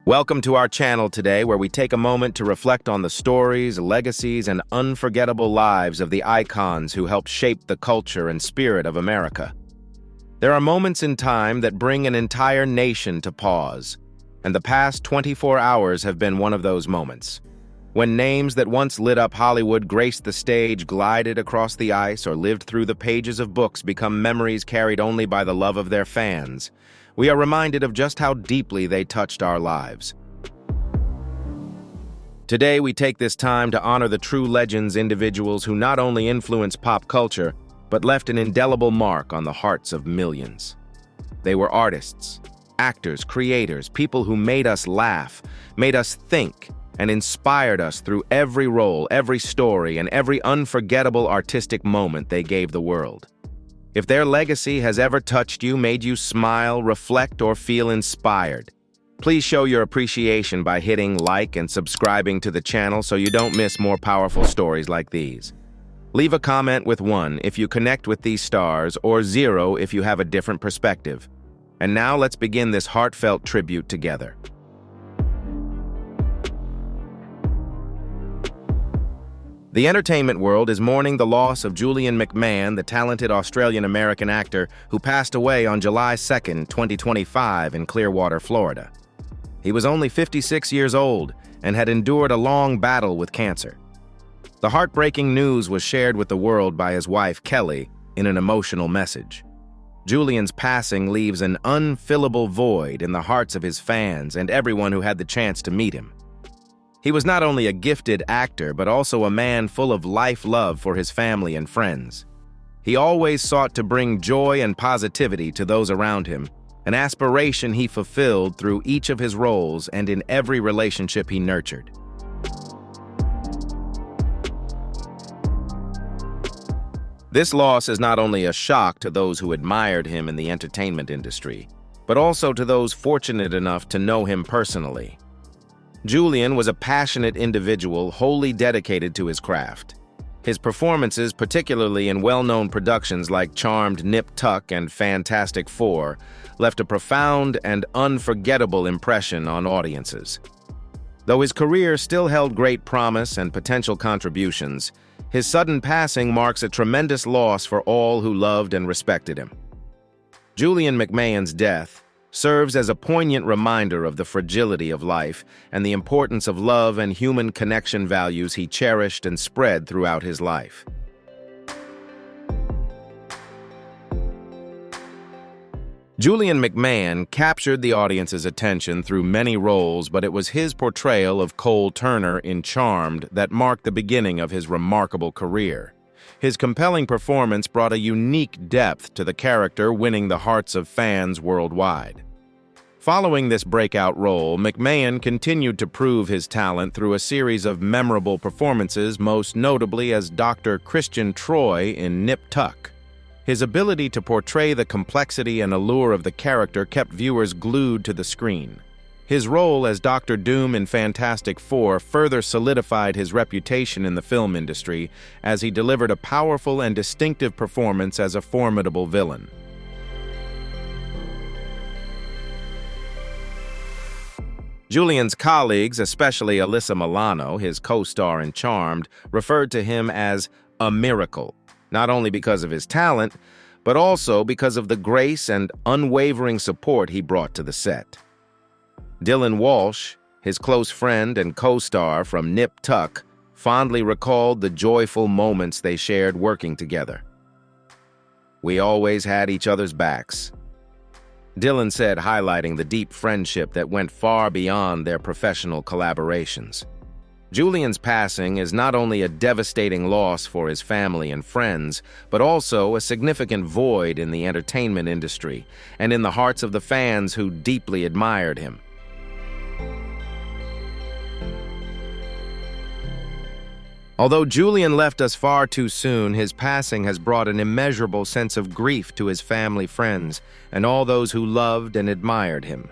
Welcome to our channel today, where we take a moment to reflect on the stories, legacies, and unforgettable lives of the icons who helped shape the culture and spirit of America. There are moments in time that bring an entire nation to pause, and the past 24 hours have been one of those moments. When names that once lit up Hollywood graced the stage, glided across the ice, or lived through the pages of books become memories carried only by the love of their fans, we are reminded of just how deeply they touched our lives. Today, we take this time to honor the true legends, individuals who not only influenced pop culture, but left an indelible mark on the hearts of millions. They were artists, actors, creators, people who made us laugh, made us think, and inspired us through every role, every story, and every unforgettable artistic moment they gave the world. If their legacy has ever touched you, made you smile, reflect, or feel inspired, please show your appreciation by hitting like and subscribing to the channel so you don't miss more powerful stories like these. Leave a comment with 1 if you connect with these stars, or 0 if you have a different perspective. And now let's begin this heartfelt tribute together. The entertainment world is mourning the loss of Julian McMahon, the talented Australian-American actor who passed away on July 2, 2025 in Clearwater, Florida. He was only 56 years old and had endured a long battle with cancer. The heartbreaking news was shared with the world by his wife, Kelley, in an emotional message. Julian's passing leaves an unfillable void in the hearts of his fans and everyone who had the chance to meet him. He was not only a gifted actor, but also a man full of life love for his family and friends. He always sought to bring joy and positivity to those around him, an aspiration he fulfilled through each of his roles and in every relationship he nurtured. This loss is not only a shock to those who admired him in the entertainment industry, but also to those fortunate enough to know him personally. Julian was a passionate individual wholly dedicated to his craft. His performances, particularly in well-known productions like Charmed, Nip Tuck, and Fantastic Four, left a profound and unforgettable impression on audiences. Though his career still held great promise and potential contributions, his sudden passing marks a tremendous loss for all who loved and respected him. Julian McMahon's death serves as a poignant reminder of the fragility of life and the importance of love and human connection values he cherished and spread throughout his life. Julian McMahon captured the audience's attention through many roles, but it was his portrayal of Cole Turner in Charmed that marked the beginning of his remarkable career. His compelling performance brought a unique depth to the character, winning the hearts of fans worldwide. Following this breakout role, McMahon continued to prove his talent through a series of memorable performances, most notably as Dr. Christian Troy in Nip Tuck. His ability to portray the complexity and allure of the character kept viewers glued to the screen. His role as Dr. Doom in Fantastic Four further solidified his reputation in the film industry as he delivered a powerful and distinctive performance as a formidable villain. Julian's colleagues, especially Alyssa Milano, his co-star in Charmed, referred to him as a miracle, not only because of his talent, but also because of the grace and unwavering support he brought to the set. Dylan Walsh, his close friend and co-star from Nip Tuck, fondly recalled the joyful moments they shared working together. "We always had each other's backs," Dylan said, highlighting the deep friendship that went far beyond their professional collaborations. Julian's passing is not only a devastating loss for his family and friends, but also a significant void in the entertainment industry and in the hearts of the fans who deeply admired him. Although Julian left us far too soon, his passing has brought an immeasurable sense of grief to his family, friends, and all those who loved and admired him.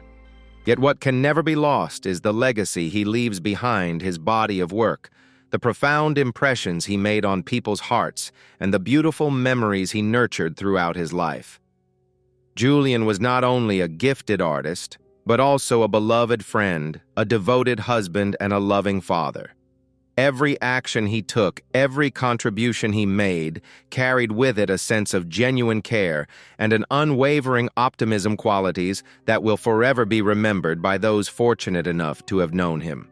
Yet what can never be lost is the legacy he leaves behind, his body of work, the profound impressions he made on people's hearts, and the beautiful memories he nurtured throughout his life. Julian was not only a gifted artist, but also a beloved friend, a devoted husband, and a loving father. Every action he took, every contribution he made, carried with it a sense of genuine care and an unwavering optimism, qualities that will forever be remembered by those fortunate enough to have known him.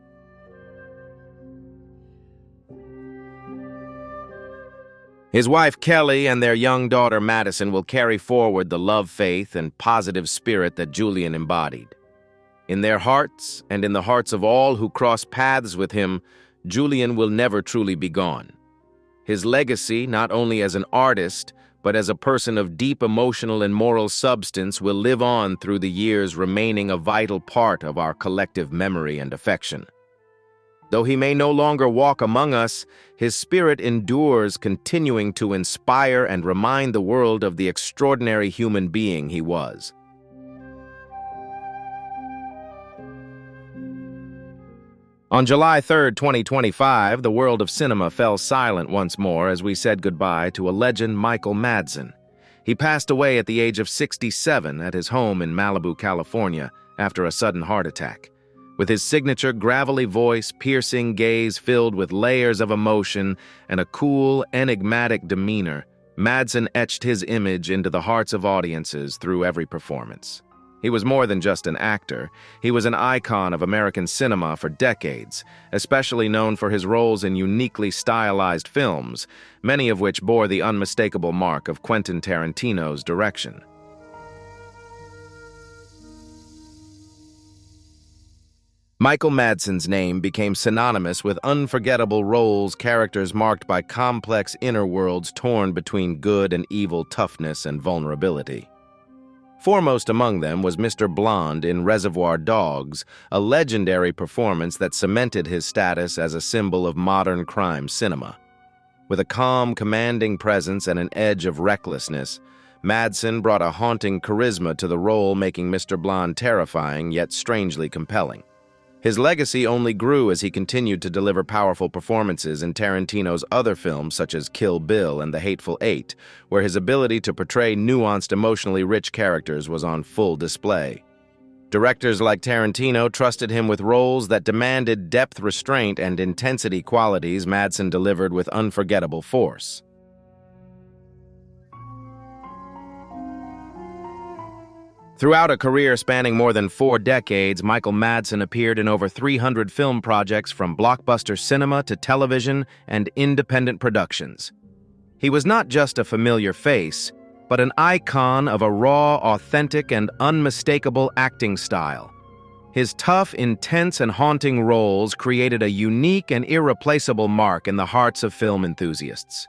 His wife Kelley and their young daughter Madsen will carry forward the love, faith, and positive spirit that Julian embodied. In their hearts and in the hearts of all who cross paths with him, Julian will never truly be gone. His legacy, not only as an artist, but as a person of deep emotional and moral substance, will live on through the years, remaining a vital part of our collective memory and affection. Though he may no longer walk among us, his spirit endures, continuing to inspire and remind the world of the extraordinary human being he was. On July 3, 2025, the world of cinema fell silent once more as we said goodbye to a legend, Michael Madsen. He passed away at the age of 67 at his home in Malibu, California, after a sudden heart attack. With his signature gravelly voice, piercing gaze filled with layers of emotion, and a cool, enigmatic demeanor, Madsen etched his image into the hearts of audiences through every performance. He was more than just an actor. He was an icon of American cinema for decades, especially known for his roles in uniquely stylized films, many of which bore the unmistakable mark of Quentin Tarantino's direction. Michael Madsen's name became synonymous with unforgettable roles, characters marked by complex inner worlds torn between good and evil, toughness and vulnerability. Foremost among them was Mr. Blonde in Reservoir Dogs, a legendary performance that cemented his status as a symbol of modern crime cinema. With a calm, commanding presence and an edge of recklessness, Madsen brought a haunting charisma to the role, making Mr. Blonde terrifying yet strangely compelling. His legacy only grew as he continued to deliver powerful performances in Tarantino's other films such as Kill Bill and The Hateful Eight, where his ability to portray nuanced, emotionally rich characters was on full display. Directors like Tarantino trusted him with roles that demanded depth, restraint, and intensity, qualities Madsen delivered with unforgettable force. Throughout a career spanning more than 4 decades, Michael Madsen appeared in over 300 film projects, from blockbuster cinema to television and independent productions. He was not just a familiar face, but an icon of a raw, authentic, and unmistakable acting style. His tough, intense, and haunting roles created a unique and irreplaceable mark in the hearts of film enthusiasts.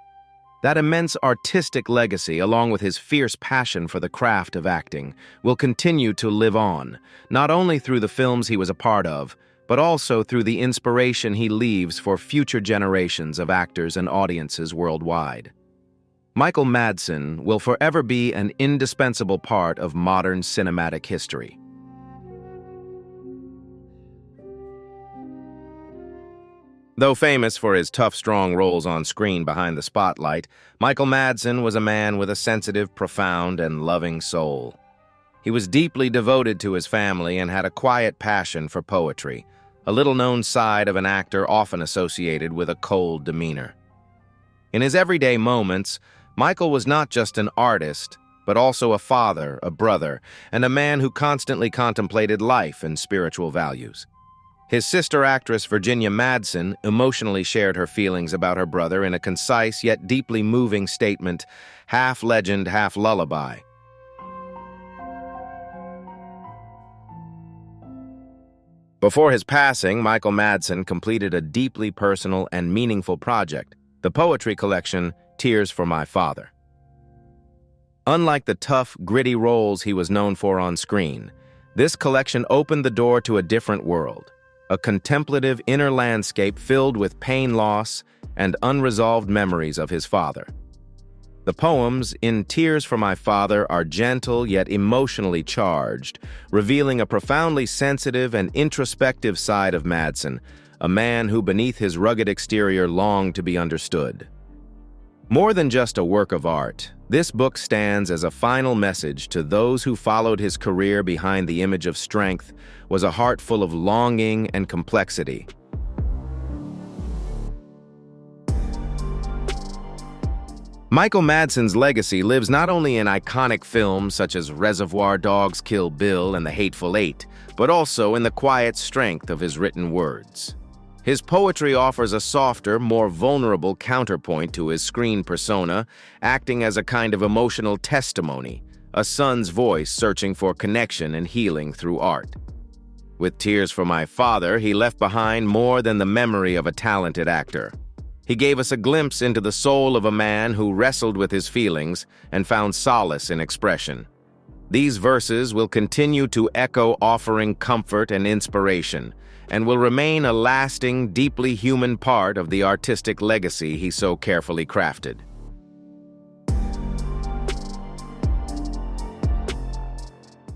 That immense artistic legacy, along with his fierce passion for the craft of acting, will continue to live on, not only through the films he was a part of, but also through the inspiration he leaves for future generations of actors and audiences worldwide. Michael Madsen will forever be an indispensable part of modern cinematic history. Though famous for his tough, strong roles on screen behind the spotlight, Michael Madsen was a man with a sensitive, profound, and loving soul. He was deeply devoted to his family and had a quiet passion for poetry, a little-known side of an actor often associated with a cold demeanor. In his everyday moments, Michael was not just an artist, but also a father, a brother, and a man who constantly contemplated life and spiritual values. His sister actress Virginia Madsen emotionally shared her feelings about her brother in a concise yet deeply moving statement, half legend, half lullaby. Before his passing, Michael Madsen completed a deeply personal and meaningful project, the poetry collection Tears for My Father. Unlike the tough, gritty roles he was known for on screen, this collection opened the door to a different world. A contemplative inner landscape filled with pain, loss, and unresolved memories of his father. The poems in Tears for My Father are gentle yet emotionally charged, revealing a profoundly sensitive and introspective side of Madsen, a man who beneath his rugged exterior longed to be understood. More than just a work of art, this book stands as a final message to those who followed his career behind the image of strength was a heart full of longing and complexity. Michael Madsen's legacy lives not only in iconic films such as Reservoir Dogs, Kill Bill, and The Hateful Eight, but also in the quiet strength of his written words. His poetry offers a softer, more vulnerable counterpoint to his screen persona, acting as a kind of emotional testimony, a son's voice searching for connection and healing through art. With Tears for My Father, he left behind more than the memory of a talented actor. He gave us a glimpse into the soul of a man who wrestled with his feelings and found solace in expression. These verses will continue to echo, offering comfort and inspiration, and will remain a lasting, deeply human part of the artistic legacy he so carefully crafted.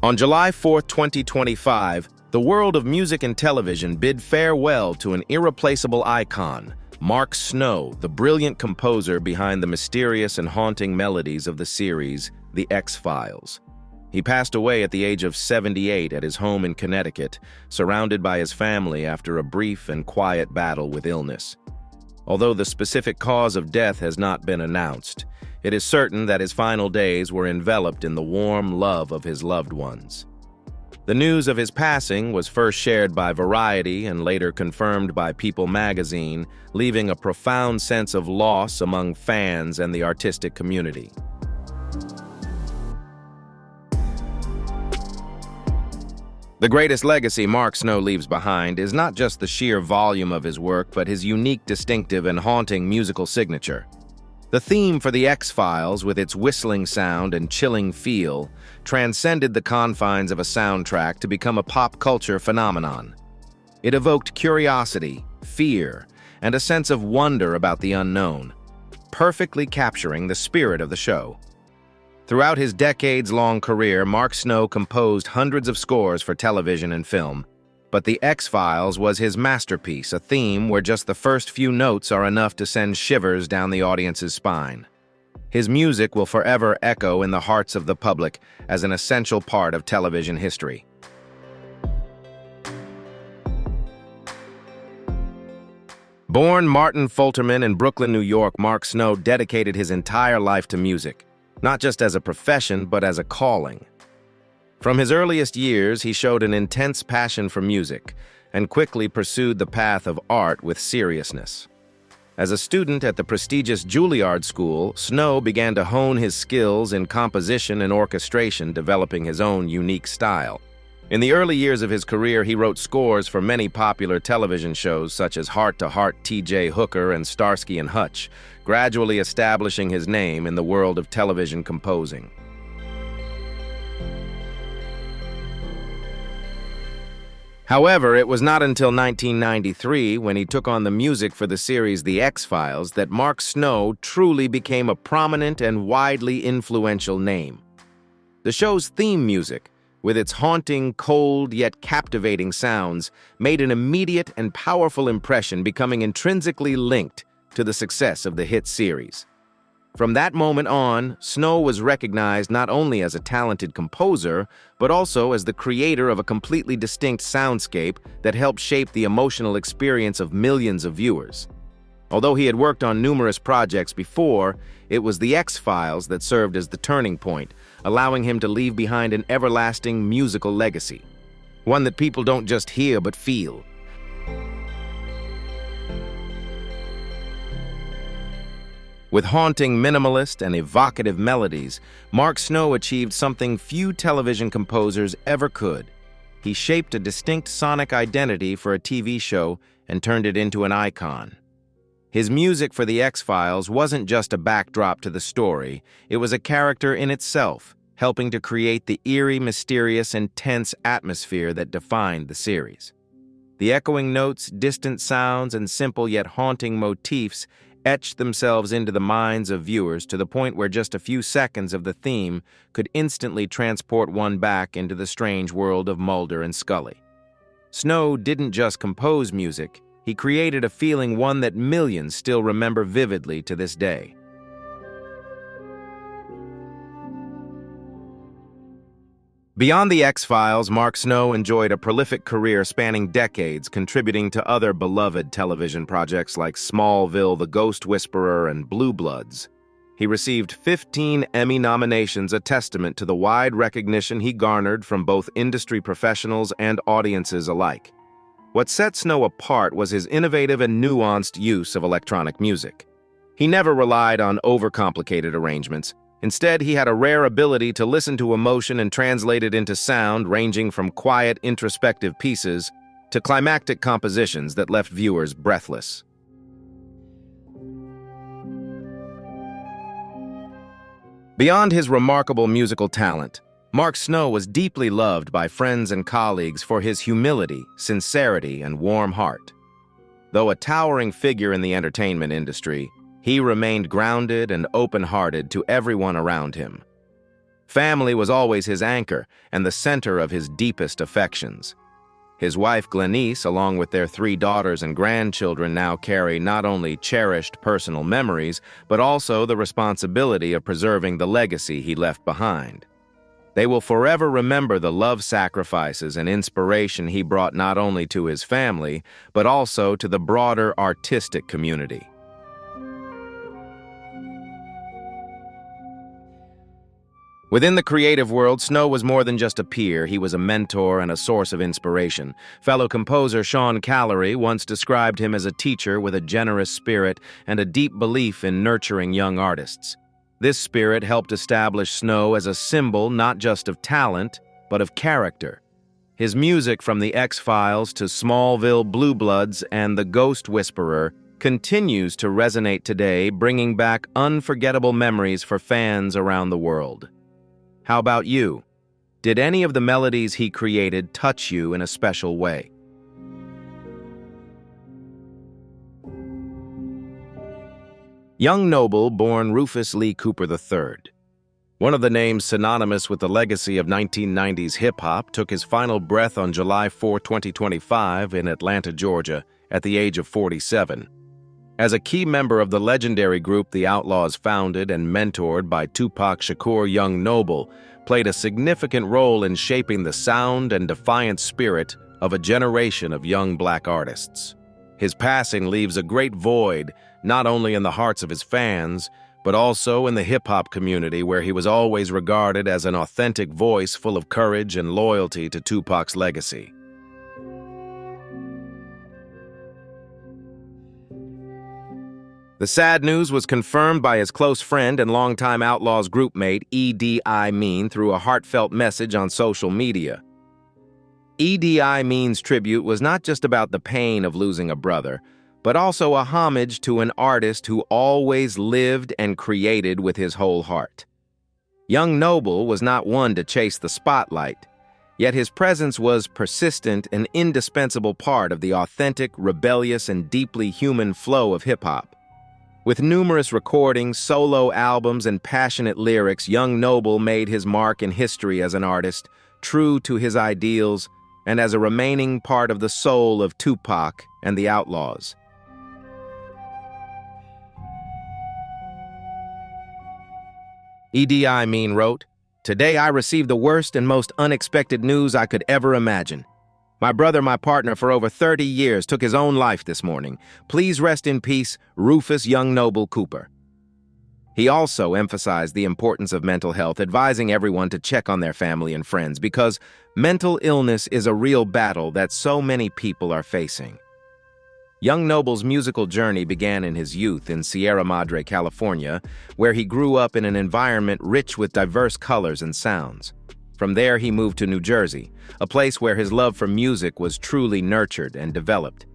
On July 4, 2025, the world of music and television bid farewell to an irreplaceable icon, Mark Snow, the brilliant composer behind the mysterious and haunting melodies of the series, The X-Files. He passed away at the age of 78 at his home in Connecticut, surrounded by his family after a brief and quiet battle with illness. Although the specific cause of death has not been announced, it is certain that his final days were enveloped in the warm love of his loved ones. The news of his passing was first shared by Variety and later confirmed by People magazine, leaving a profound sense of loss among fans and the artistic community. The greatest legacy Mark Snow leaves behind is not just the sheer volume of his work, but his unique, distinctive, and haunting musical signature. The theme for The X-Files, with its whistling sound and chilling feel, transcended the confines of a soundtrack to become a pop culture phenomenon. It evoked curiosity, fear, and a sense of wonder about the unknown, perfectly capturing the spirit of the show. Throughout his decades-long career, Mark Snow composed hundreds of scores for television and film, but The X-Files was his masterpiece, a theme where just the first few notes are enough to send shivers down the audience's spine. His music will forever echo in the hearts of the public as an essential part of television history. Born Martin Fulterman in Brooklyn, New York, Mark Snow dedicated his entire life to music, not just as a profession, but as a calling. From his earliest years, he showed an intense passion for music and quickly pursued the path of art with seriousness. As a student at the prestigious Juilliard School, Snow began to hone his skills in composition and orchestration, developing his own unique style. In the early years of his career, he wrote scores for many popular television shows such as Heart to Heart, T.J. Hooker, and Starsky and Hutch, gradually establishing his name in the world of television composing. However, it was not until 1993, when he took on the music for the series The X-Files, that Mark Snow truly became a prominent and widely influential name. The show's theme music, with its haunting, cold, yet captivating sounds, made an immediate and powerful impression, becoming intrinsically linked to the success of the hit series. From that moment on, Snow was recognized not only as a talented composer, but also as the creator of a completely distinct soundscape that helped shape the emotional experience of millions of viewers. Although he had worked on numerous projects before, it was The X-Files that served as the turning point, allowing him to leave behind an everlasting musical legacy, one that people don't just hear but feel. With haunting minimalist and evocative melodies, Mark Snow achieved something few television composers ever could. He shaped a distinct sonic identity for a TV show and turned it into an icon. His music for The X-Files wasn't just a backdrop to the story, it was a character in itself, helping to create the eerie, mysterious, and tense atmosphere that defined the series. The echoing notes, distant sounds, and simple yet haunting motifs etched themselves into the minds of viewers to the point where just a few seconds of the theme could instantly transport one back into the strange world of Mulder and Scully. Snow didn't just compose music, he created a feeling, one that millions still remember vividly to this day. Beyond the X-Files, Mark Snow enjoyed a prolific career spanning decades, contributing to other beloved television projects like Smallville, The Ghost Whisperer, and Blue Bloods. He received 15 Emmy nominations, a testament to the wide recognition he garnered from both industry professionals and audiences alike. What set Snow apart was his innovative and nuanced use of electronic music. He never relied on overcomplicated arrangements. Instead, he had a rare ability to listen to emotion and translate it into sound, ranging from quiet, introspective pieces to climactic compositions that left viewers breathless. Beyond his remarkable musical talent, Mark Snow was deeply loved by friends and colleagues for his humility, sincerity, and warm heart. Though a towering figure in the entertainment industry, he remained grounded and open-hearted to everyone around him. Family was always his anchor and the center of his deepest affections. His wife, Glenise, along with their 3 daughters and grandchildren, now carry not only cherished personal memories, but also the responsibility of preserving the legacy he left behind. They will forever remember the love, sacrifices, and inspiration he brought not only to his family, but also to the broader artistic community. Within the creative world, Snow was more than just a peer. He was a mentor and a source of inspiration. Fellow composer Sean Callery once described him as a teacher with a generous spirit and a deep belief in nurturing young artists. This spirit helped establish Snow as a symbol not just of talent, but of character. His music, from the X-Files to Smallville, Blue Bloods, and The Ghost Whisperer, continues to resonate today, bringing back unforgettable memories for fans around the world. How about you? Did any of the melodies he created touch you in a special way? Young Noble, born Rufus Lee Cooper III. One of the names synonymous with the legacy of 1990s hip-hop, took his final breath on July 4, 2025 in Atlanta, Georgia, at the age of 47. As a key member of the legendary group the Outlaws founded and mentored by Tupac Shakur, Young Noble played a significant role in shaping the sound and defiant spirit of a generation of young black artists. His passing leaves a great void, not only in the hearts of his fans, but also in the hip-hop community, where he was always regarded as an authentic voice full of courage and loyalty to Tupac's legacy. The sad news was confirmed by his close friend and longtime Outlaws groupmate, E.D.I. Mean, through a heartfelt message on social media. E.D.I. Mean's tribute was not just about the pain of losing a brother, but also a homage to an artist who always lived and created with his whole heart. Young Noble was not one to chase the spotlight, yet his presence was persistent, an indispensable part of the authentic, rebellious, and deeply human flow of hip-hop. With numerous recordings, solo albums, and passionate lyrics, Young Noble made his mark in history as an artist, true to his ideals, and as a remaining part of the soul of Tupac and the Outlaws. E.D.I. Mean wrote, "Today I received the worst and most unexpected news I could ever imagine. My brother, my partner for over 30 years, took his own life this morning. Please rest in peace, Rufus Young Noble Cooper." He also emphasized the importance of mental health, advising everyone to check on their family and friends because mental illness is a real battle that so many people are facing. Young Noble's musical journey began in his youth in Sierra Madre, California, where he grew up in an environment rich with diverse colors and sounds. From there, he moved to New Jersey, a place where his love for music was truly nurtured and developed.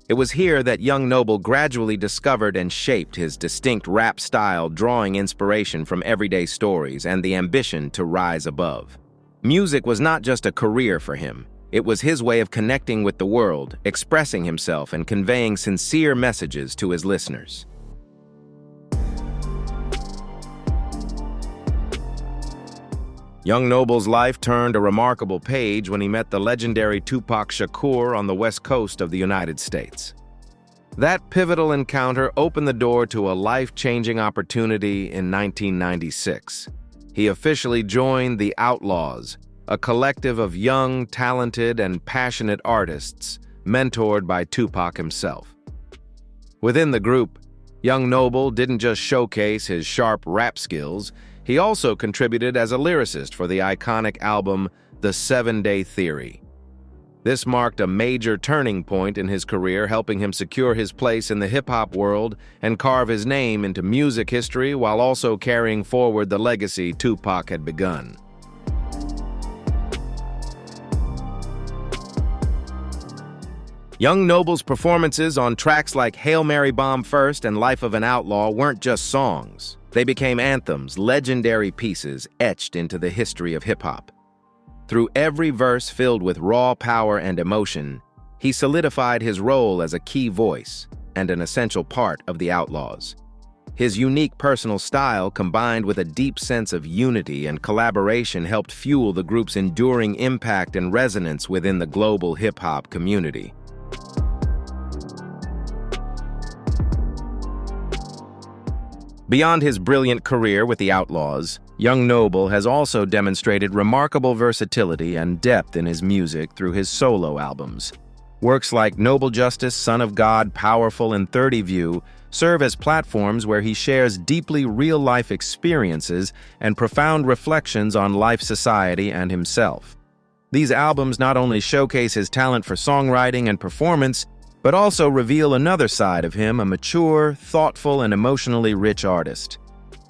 It was here that Young Noble gradually discovered and shaped his distinct rap style, drawing inspiration from everyday stories and the ambition to rise above. Music was not just a career for him. It was his way of connecting with the world, expressing himself, and conveying sincere messages to his listeners. Young Noble's life turned a remarkable page when he met the legendary Tupac Shakur on the west coast of the United States. That pivotal encounter opened the door to a life-changing opportunity in 1996. He officially joined the Outlaws, a collective of young, talented, and passionate artists, mentored by Tupac himself. Within the group, young Noble didn't just showcase his sharp rap skills, he also contributed as a lyricist for the iconic album The 7-Day Theory. This marked a major turning point in his career, helping him secure his place in the hip-hop world and carve his name into music history while also carrying forward the legacy Tupac had begun. Young Noble's performances on tracks like Hail Mary Bomb First and Life of an Outlaw weren't just songs. They became anthems, legendary pieces etched into the history of hip-hop. Through every verse filled with raw power and emotion, he solidified his role as a key voice and an essential part of the Outlaws. His unique personal style, combined with a deep sense of unity and collaboration, helped fuel the group's enduring impact and resonance within the global hip-hop community. Beyond his brilliant career with the Outlaws, young Noble has also demonstrated remarkable versatility and depth in his music through his solo albums. Works like Noble Justice, Son of God, Powerful, and 30 View serve as platforms where he shares deeply real-life experiences and profound reflections on life, society, and himself. These albums not only showcase his talent for songwriting and performance, but also reveal another side of him, a mature, thoughtful, and emotionally rich artist.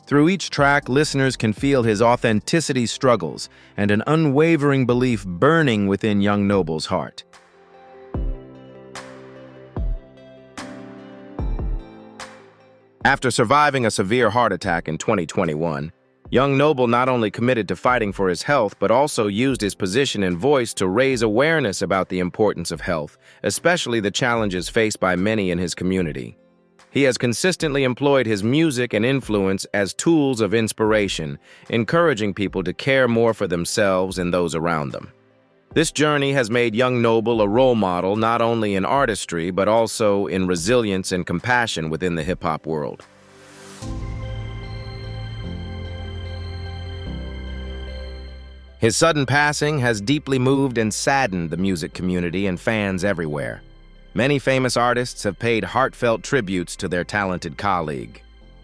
Through each track, listeners can feel his authenticity struggles and an unwavering belief burning within young Noble's heart. After surviving a severe heart attack in 2021, young Noble not only committed to fighting for his health, but also used his position and voice to raise awareness about the importance of health, especially the challenges faced by many in his community. He has consistently employed his music and influence as tools of inspiration, encouraging people to care more for themselves and those around them. This journey has made young Noble a role model not only in artistry, but also in resilience and compassion within the hip-hop world. His sudden passing has deeply moved and saddened the music community and fans everywhere. Many famous artists have paid heartfelt tributes to their talented colleague.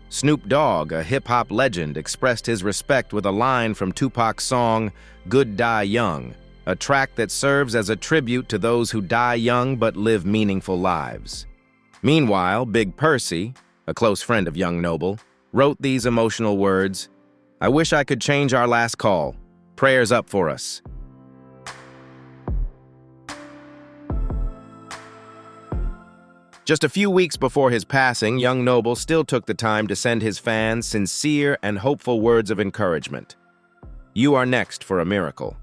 Snoop Dogg, a hip-hop legend, expressed his respect with a line from Tupac's song, Good Die Young, a track that serves as a tribute to those who die young but live meaningful lives. Meanwhile, Big Percy, a close friend of young Noble, wrote these emotional words, "I wish I could change our last call. Prayers up for us." Just a few weeks before his passing, young Noble still took the time to send his fans sincere and hopeful words of encouragement. "You are next for a miracle."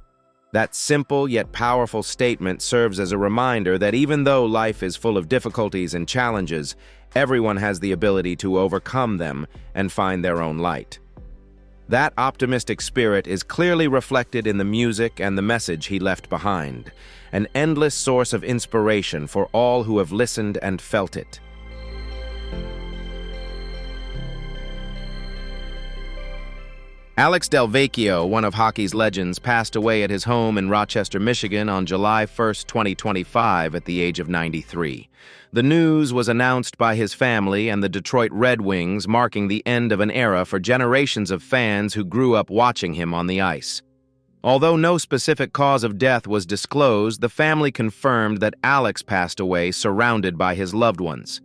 That simple yet powerful statement serves as a reminder that even though life is full of difficulties and challenges, everyone has the ability to overcome them and find their own light. That optimistic spirit is clearly reflected in the music and the message he left behind, an endless source of inspiration for all who have listened and felt it. Alex Delvecchio, one of hockey's legends, passed away at his home in Rochester, Michigan on July 1, 2025 at the age of 93. The news was announced by his family and the Detroit Red Wings, marking the end of an era for generations of fans who grew up watching him on the ice. Although no specific cause of death was disclosed, the family confirmed that Alex passed away surrounded by his loved ones.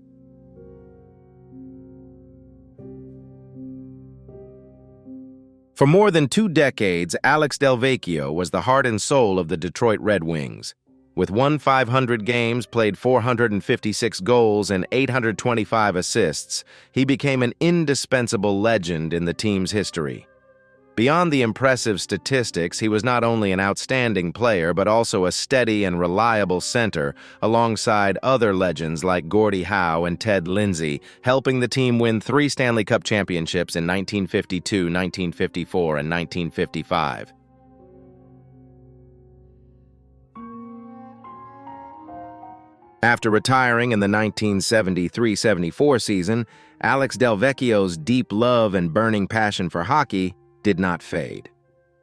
For more than 2 decades, Alex Delvecchio was the heart and soul of the Detroit Red Wings. With 500 games, played 456 goals, and 825 assists, he became an indispensable legend in the team's history. Beyond the impressive statistics, he was not only an outstanding player, but also a steady and reliable center, alongside other legends like Gordie Howe and Ted Lindsay, helping the team win 3 Stanley Cup championships in 1952, 1954, and 1955. After retiring in the 1973-74 season, Alex Delvecchio's deep love and burning passion for hockey did not fade.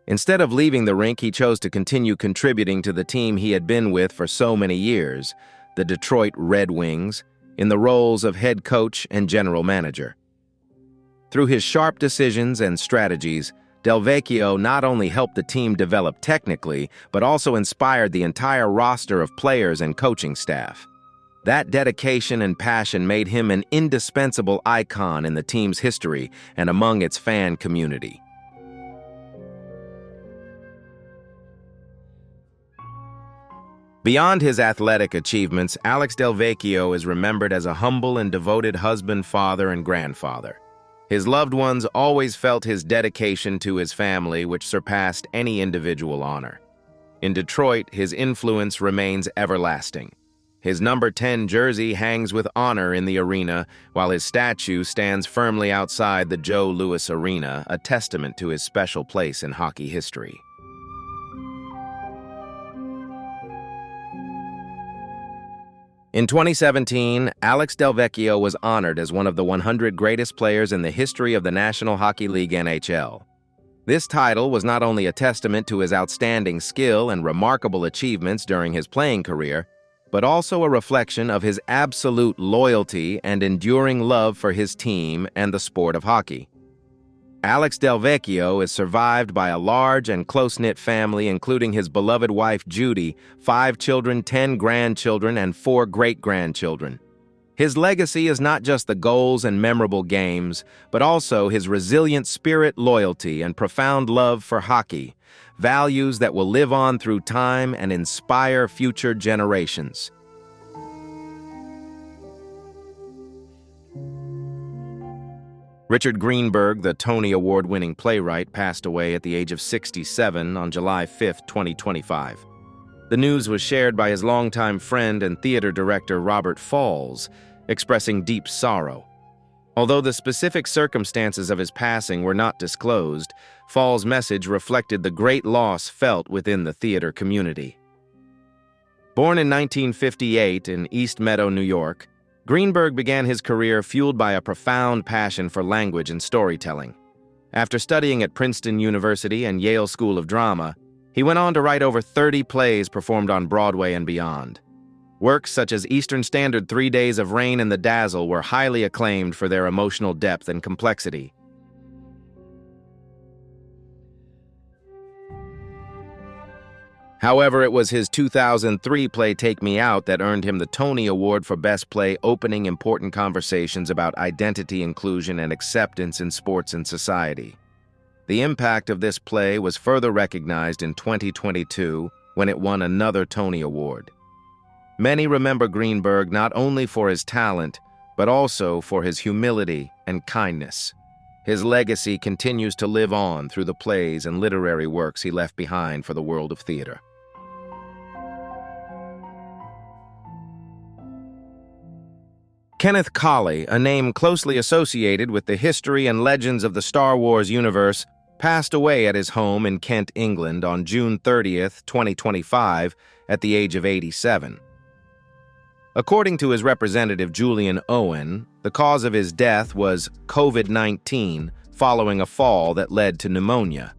Instead of leaving the rink, he chose to continue contributing to the team he had been with for so many years, the Detroit Red Wings, in the roles of head coach and general manager. Through his sharp decisions and strategies, Delvecchio not only helped the team develop technically, but also inspired the entire roster of players and coaching staff. That dedication and passion made him an indispensable icon in the team's history and among its fan community. Beyond his athletic achievements, Alex Delvecchio is remembered as a humble and devoted husband, father, and grandfather. His loved ones always felt his dedication to his family, which surpassed any individual honor. In Detroit, his influence remains everlasting. His number 10 jersey hangs with honor in the arena, while his statue stands firmly outside the Joe Louis Arena, a testament to his special place in hockey history. In 2017, Alex Delvecchio was honored as one of the 100 greatest players in the history of the National Hockey League NHL. This title was not only a testament to his outstanding skill and remarkable achievements during his playing career, but also a reflection of his absolute loyalty and enduring love for his team and the sport of hockey. Alex Delvecchio is survived by a large and close-knit family, including his beloved wife, Judy, 5 children, 10 grandchildren, and 4 great-grandchildren. His legacy is not just the goals and memorable games, but also his resilient spirit, loyalty, and profound love for hockey, values that will live on through time and inspire future generations. Richard Greenberg, the Tony Award-winning playwright, passed away at the age of 67 on July 5, 2025. The news was shared by his longtime friend and theater director Robert Falls, expressing deep sorrow. Although the specific circumstances of his passing were not disclosed, Falls' message reflected the great loss felt within the theater community. Born in 1958 in East Meadow, New York, Greenberg began his career fueled by a profound passion for language and storytelling. After studying at Princeton University and Yale School of Drama, he went on to write over 30 plays performed on Broadway and beyond. Works such as Eastern Standard 3 Days of Rain and the Dazzle were highly acclaimed for their emotional depth and complexity. However, it was his 2003 play Take Me Out that earned him the Tony Award for Best Play, opening important conversations about identity, inclusion, and acceptance in sports and society. The impact of this play was further recognized in 2022 when it won another Tony Award. Many remember Greenberg not only for his talent, but also for his humility and kindness. His legacy continues to live on through the plays and literary works he left behind for the world of theater. Kenneth Colley, a name closely associated with the history and legends of the Star Wars universe, passed away at his home in Kent, England on June 30th, 2025, at the age of 87. According to his representative Julian, the cause of his death was COVID-19 following a fall that led to pneumonia.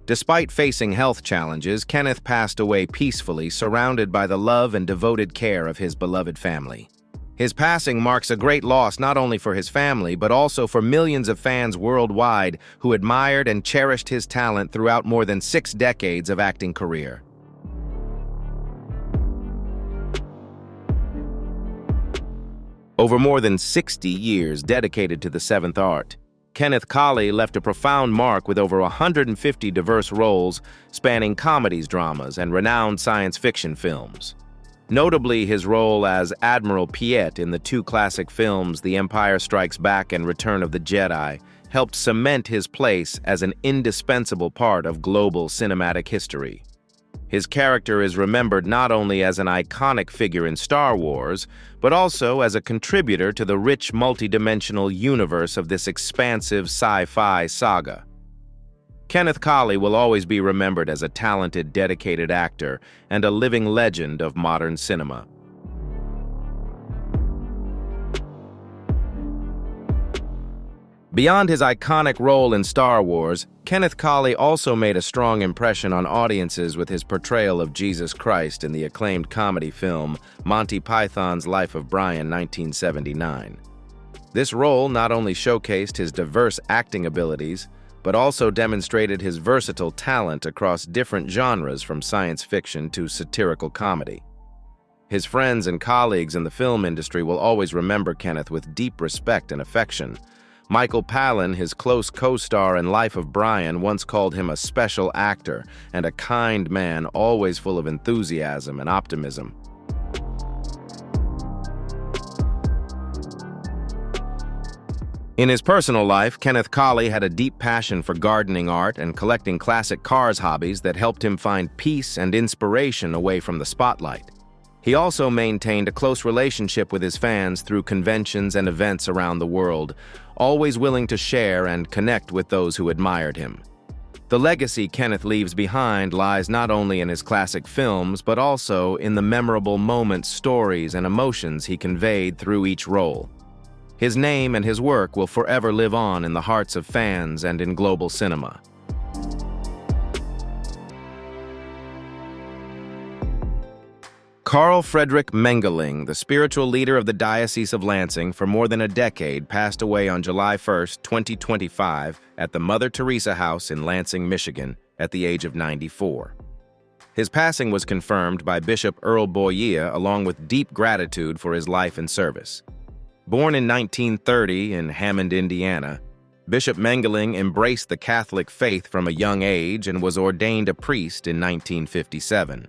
Despite facing health challenges, Kenneth passed away peacefully, surrounded by the love and devoted care of his beloved family. His passing marks a great loss not only for his family, but also for millions of fans worldwide who admired and cherished his talent throughout more than 6 decades of acting career. Over more than 60 years dedicated to the seventh art, Kenneth Colley left a profound mark with over 150 diverse roles spanning comedies, dramas, and renowned science fiction films. Notably, his role as Admiral Piet in the 2 classic films The Empire Strikes Back and Return of the Jedi helped cement his place as an indispensable part of global cinematic history. His character is remembered not only as an iconic figure in Star Wars, but also as a contributor to the rich multidimensional universe of this expansive sci-fi saga. Kenneth Colley will always be remembered as a talented, dedicated actor and a living legend of modern cinema. Beyond his iconic role in Star Wars, Kenneth Colley also made a strong impression on audiences with his portrayal of Jesus Christ in the acclaimed comedy film Monty Python's Life of Brian, 1979. This role not only showcased his diverse acting abilities, but also demonstrated his versatile talent across different genres from science fiction to satirical comedy. His friends and colleagues in the film industry will always remember Kenneth with deep respect and affection. Michael Palin, his close co-star in Life of Brian, once called him a special actor and a kind man, always full of enthusiasm and optimism. In his personal life, Kenneth Colley had a deep passion for gardening art and collecting classic cars, hobbies that helped him find peace and inspiration away from the spotlight. He also maintained a close relationship with his fans through conventions and events around the world, always willing to share and connect with those who admired him. The legacy Kenneth leaves behind lies not only in his classic films, but also in the memorable moments, stories, and emotions he conveyed through each role. His name and his work will forever live on in the hearts of fans and in global cinema. Carl Friedrich Mengeling, the spiritual leader of the Diocese of Lansing for more than a decade, passed away on July 1, 2025, at the Mother Teresa House in Lansing, Michigan, at the age of 94. His passing was confirmed by Bishop Earl Boyer, along with deep gratitude for his life and service. Born in 1930 in Hammond, Indiana, Bishop Mengeling embraced the Catholic faith from a young age and was ordained a priest in 1957.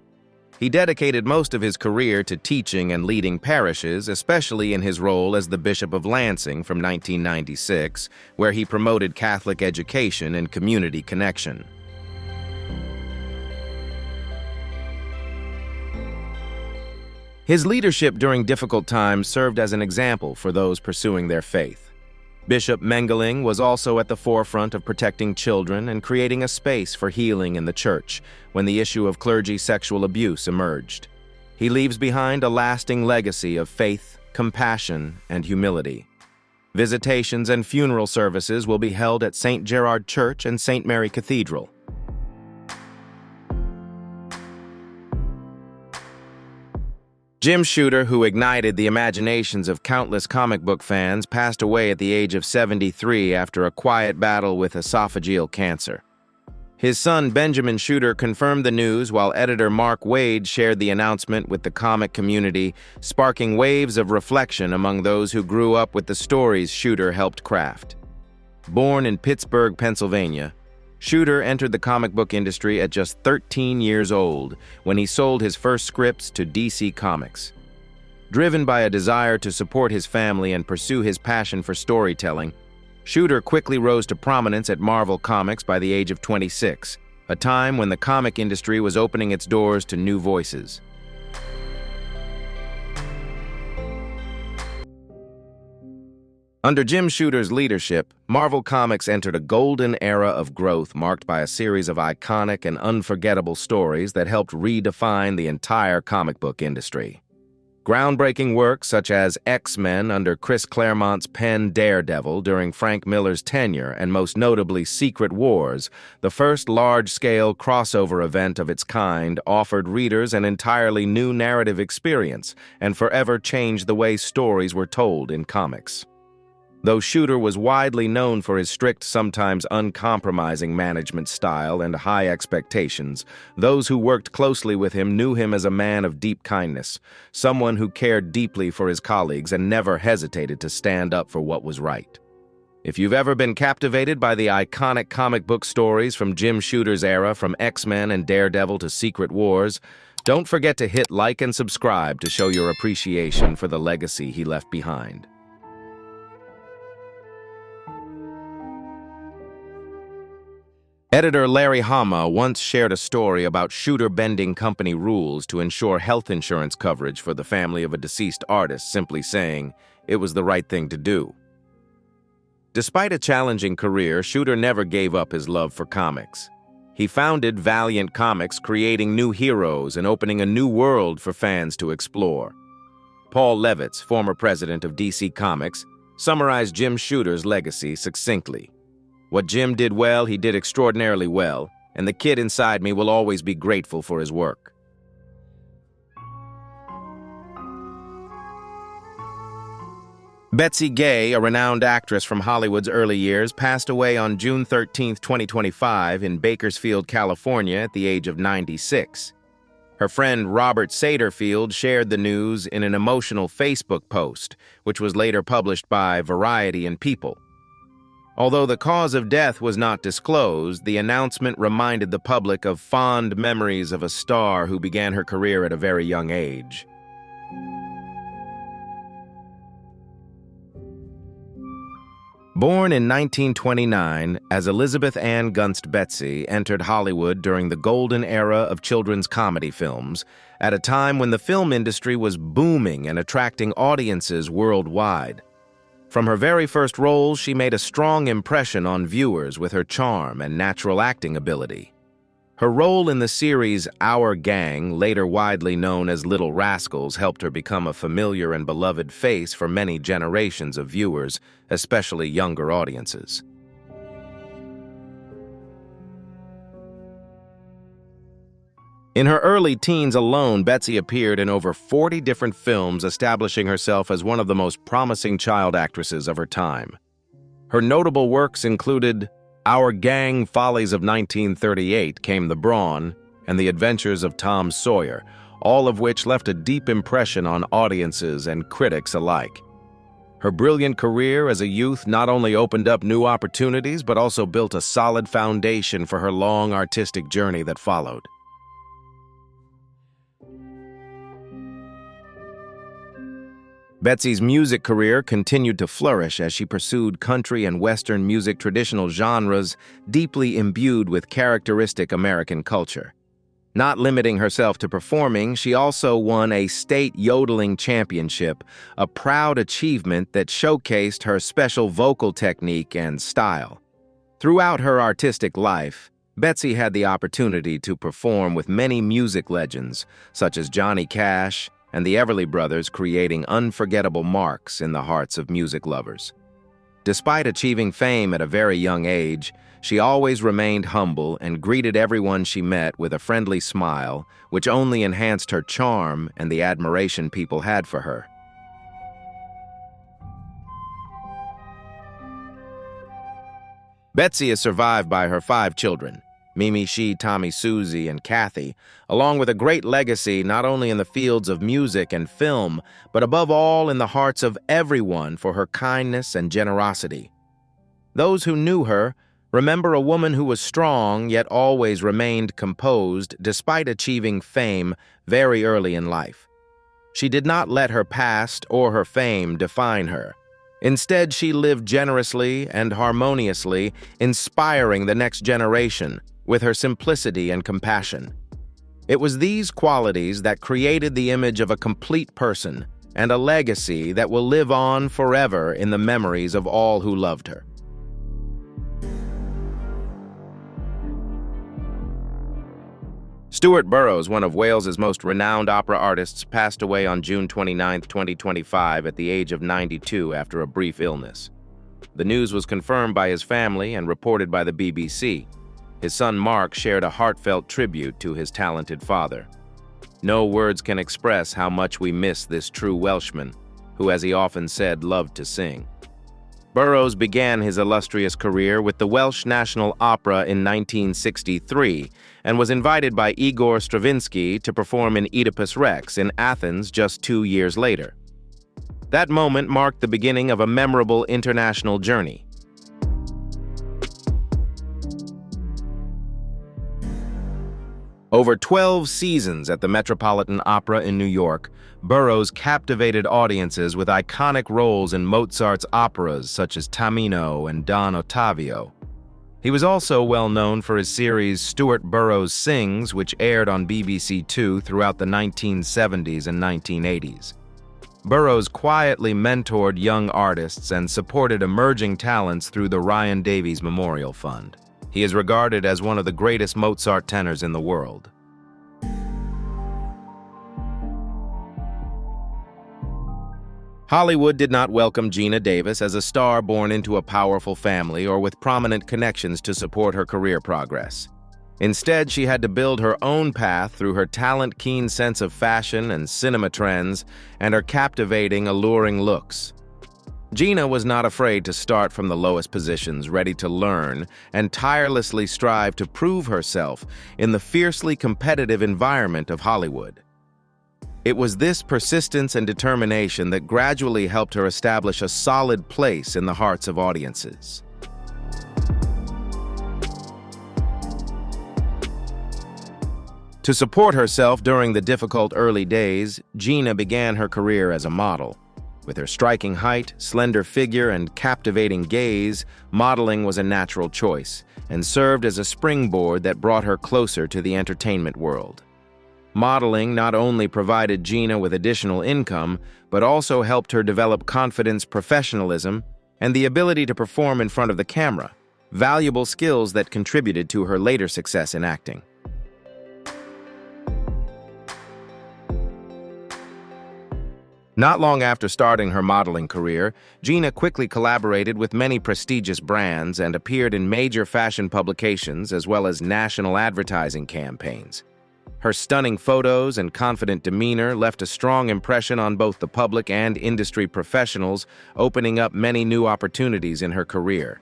He dedicated most of his career to teaching and leading parishes, especially in his role as the Bishop of Lansing from 1996, where he promoted Catholic education and community connection. His leadership during difficult times served as an example for those pursuing their faith. Bishop Mengeling was also at the forefront of protecting children and creating a space for healing in the church when the issue of clergy sexual abuse emerged. He leaves behind a lasting legacy of faith, compassion, and humility. Visitations and funeral services will be held at St. Gerard Church and St. Mary Cathedral. Jim Shooter, who ignited the imaginations of countless comic book fans, passed away at the age of 73 after a quiet battle with esophageal cancer. His son, Benjamin Shooter, confirmed the news while editor Mark Waid shared the announcement with the comic community, sparking waves of reflection among those who grew up with the stories Shooter helped craft. Born in Pittsburgh, Pennsylvania, Shooter entered the comic book industry at just 13 years old when he sold his first scripts to DC Comics. Driven by a desire to support his family and pursue his passion for storytelling, Shooter quickly rose to prominence at Marvel Comics by the age of 26, a time when the comic industry was opening its doors to new voices. Under Jim Shooter's leadership, Marvel Comics entered a golden era of growth marked by a series of iconic and unforgettable stories that helped redefine the entire comic book industry. Groundbreaking work such as X-Men under Chris Claremont's pen Daredevil during Frank Miller's tenure, and most notably Secret Wars, the first large-scale crossover event of its kind, offered readers an entirely new narrative experience and forever changed the way stories were told in comics. Though Shooter was widely known for his strict, sometimes uncompromising management style and high expectations, those who worked closely with him knew him as a man of deep kindness, someone who cared deeply for his colleagues and never hesitated to stand up for what was right. If you've ever been captivated by the iconic comic book stories from Jim Shooter's era, from X-Men and Daredevil to Secret Wars, don't forget to hit like and subscribe to show your appreciation for the legacy he left behind. Editor Larry Hama once shared a story about Shooter bending company rules to ensure health insurance coverage for the family of a deceased artist, simply saying it was the right thing to do. Despite a challenging career, Shooter never gave up his love for comics. He founded Valiant Comics, creating new heroes and opening a new world for fans to explore. Paul Levitz, former president of DC Comics, summarized Jim Shooter's legacy succinctly. What Jim did well, he did extraordinarily well, and the kid inside me will always be grateful for his work. Betsy Gay, a renowned actress from Hollywood's early years, passed away on June 13, 2025 in Bakersfield, California at the age of 96. Her friend Robert Satterfield shared the news in an emotional Facebook post, which was later published by Variety and People. Although the cause of death was not disclosed, the announcement reminded the public of fond memories of a star who began her career at a very young age. Born in 1929 as Elizabeth Ann Gunst Betsy entered Hollywood during the golden era of children's comedy films, at a time when the film industry was booming and attracting audiences worldwide. From her very first roles, she made a strong impression on viewers with her charm and natural acting ability. Her role in the series Our Gang, later widely known as Little Rascals, helped her become a familiar and beloved face for many generations of viewers, especially younger audiences. In her early teens alone, Betsy appeared in over 40 different films, establishing herself as one of the most promising child actresses of her time. Her notable works included Our Gang, Follies of 1938, Came the Brawn, and The Adventures of Tom Sawyer, all of which left a deep impression on audiences and critics alike. Her brilliant career as a youth not only opened up new opportunities, but also built a solid foundation for her long artistic journey that followed. Betsy's music career continued to flourish as she pursued country and Western music traditional genres deeply imbued with characteristic American culture. Not limiting herself to performing, she also won a state yodeling championship, a proud achievement that showcased her special vocal technique and style. Throughout her artistic life, Betsy had the opportunity to perform with many music legends, such as Johnny Cash and the Everly Brothers, creating unforgettable marks in the hearts of music lovers. Despite achieving fame at a very young age, she always remained humble and greeted everyone she met with a friendly smile, which only enhanced her charm and the admiration people had for her. Betsy is survived by her 5 children, Mimi, She, Tommy, Susie, and Kathy, along with a great legacy not only in the fields of music and film, but above all in the hearts of everyone for her kindness and generosity. Those who knew her remember a woman who was strong yet always remained composed despite achieving fame very early in life. She did not let her past or her fame define her. Instead, she lived generously and harmoniously, inspiring the next generation with her simplicity and compassion. It was these qualities that created the image of a complete person and a legacy that will live on forever in the memories of all who loved her. Stuart Burrows, one of Wales's most renowned opera artists, passed away on June 29, 2025 at the age of 92 after a brief illness. The news was confirmed by his family and reported by the BBC. His son Mark shared a heartfelt tribute to his talented father. No words can express how much we miss this true Welshman, who, as he often said, loved to sing. Burrows began his illustrious career with the Welsh National Opera in 1963 and was invited by Igor Stravinsky to perform in Oedipus Rex in Athens just 2 years later. That moment marked the beginning of a memorable international journey. Over 12 seasons at the Metropolitan Opera in New York, Burrows captivated audiences with iconic roles in Mozart's operas such as Tamino and Don Ottavio. He was also well known for his series Stuart Burrows Sings, which aired on BBC Two throughout the 1970s and 1980s. Burrows quietly mentored young artists and supported emerging talents through the Ryan Davies Memorial Fund. He is regarded as one of the greatest Mozart tenors in the world. Hollywood did not welcome Geena Davis as a star born into a powerful family or with prominent connections to support her career progress. Instead, she had to build her own path through her talent-keen sense of fashion and cinema trends and her captivating, alluring looks. Geena was not afraid to start from the lowest positions, ready to learn, and tirelessly strive to prove herself in the fiercely competitive environment of Hollywood. It was this persistence and determination that gradually helped her establish a solid place in the hearts of audiences. To support herself during the difficult early days, Geena began her career as a model. With her striking height, slender figure, and captivating gaze, modeling was a natural choice and served as a springboard that brought her closer to the entertainment world. Modeling not only provided Geena with additional income, but also helped her develop confidence, professionalism, and the ability to perform in front of the camera, valuable skills that contributed to her later success in acting. Not long after starting her modeling career, Geena quickly collaborated with many prestigious brands and appeared in major fashion publications as well as national advertising campaigns. Her stunning photos and confident demeanor left a strong impression on both the public and industry professionals, opening up many new opportunities in her career.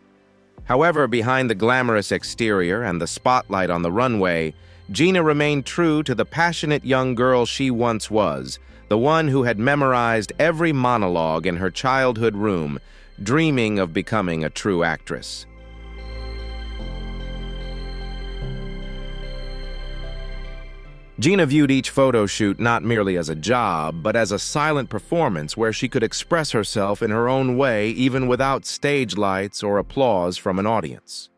However, behind the glamorous exterior and the spotlight on the runway, Geena remained true to the passionate young girl she once was, the one who had memorized every monologue in her childhood room, dreaming of becoming a true actress. Geena viewed each photo shoot not merely as a job, but as a silent performance where she could express herself in her own way even without stage lights or applause from an audience.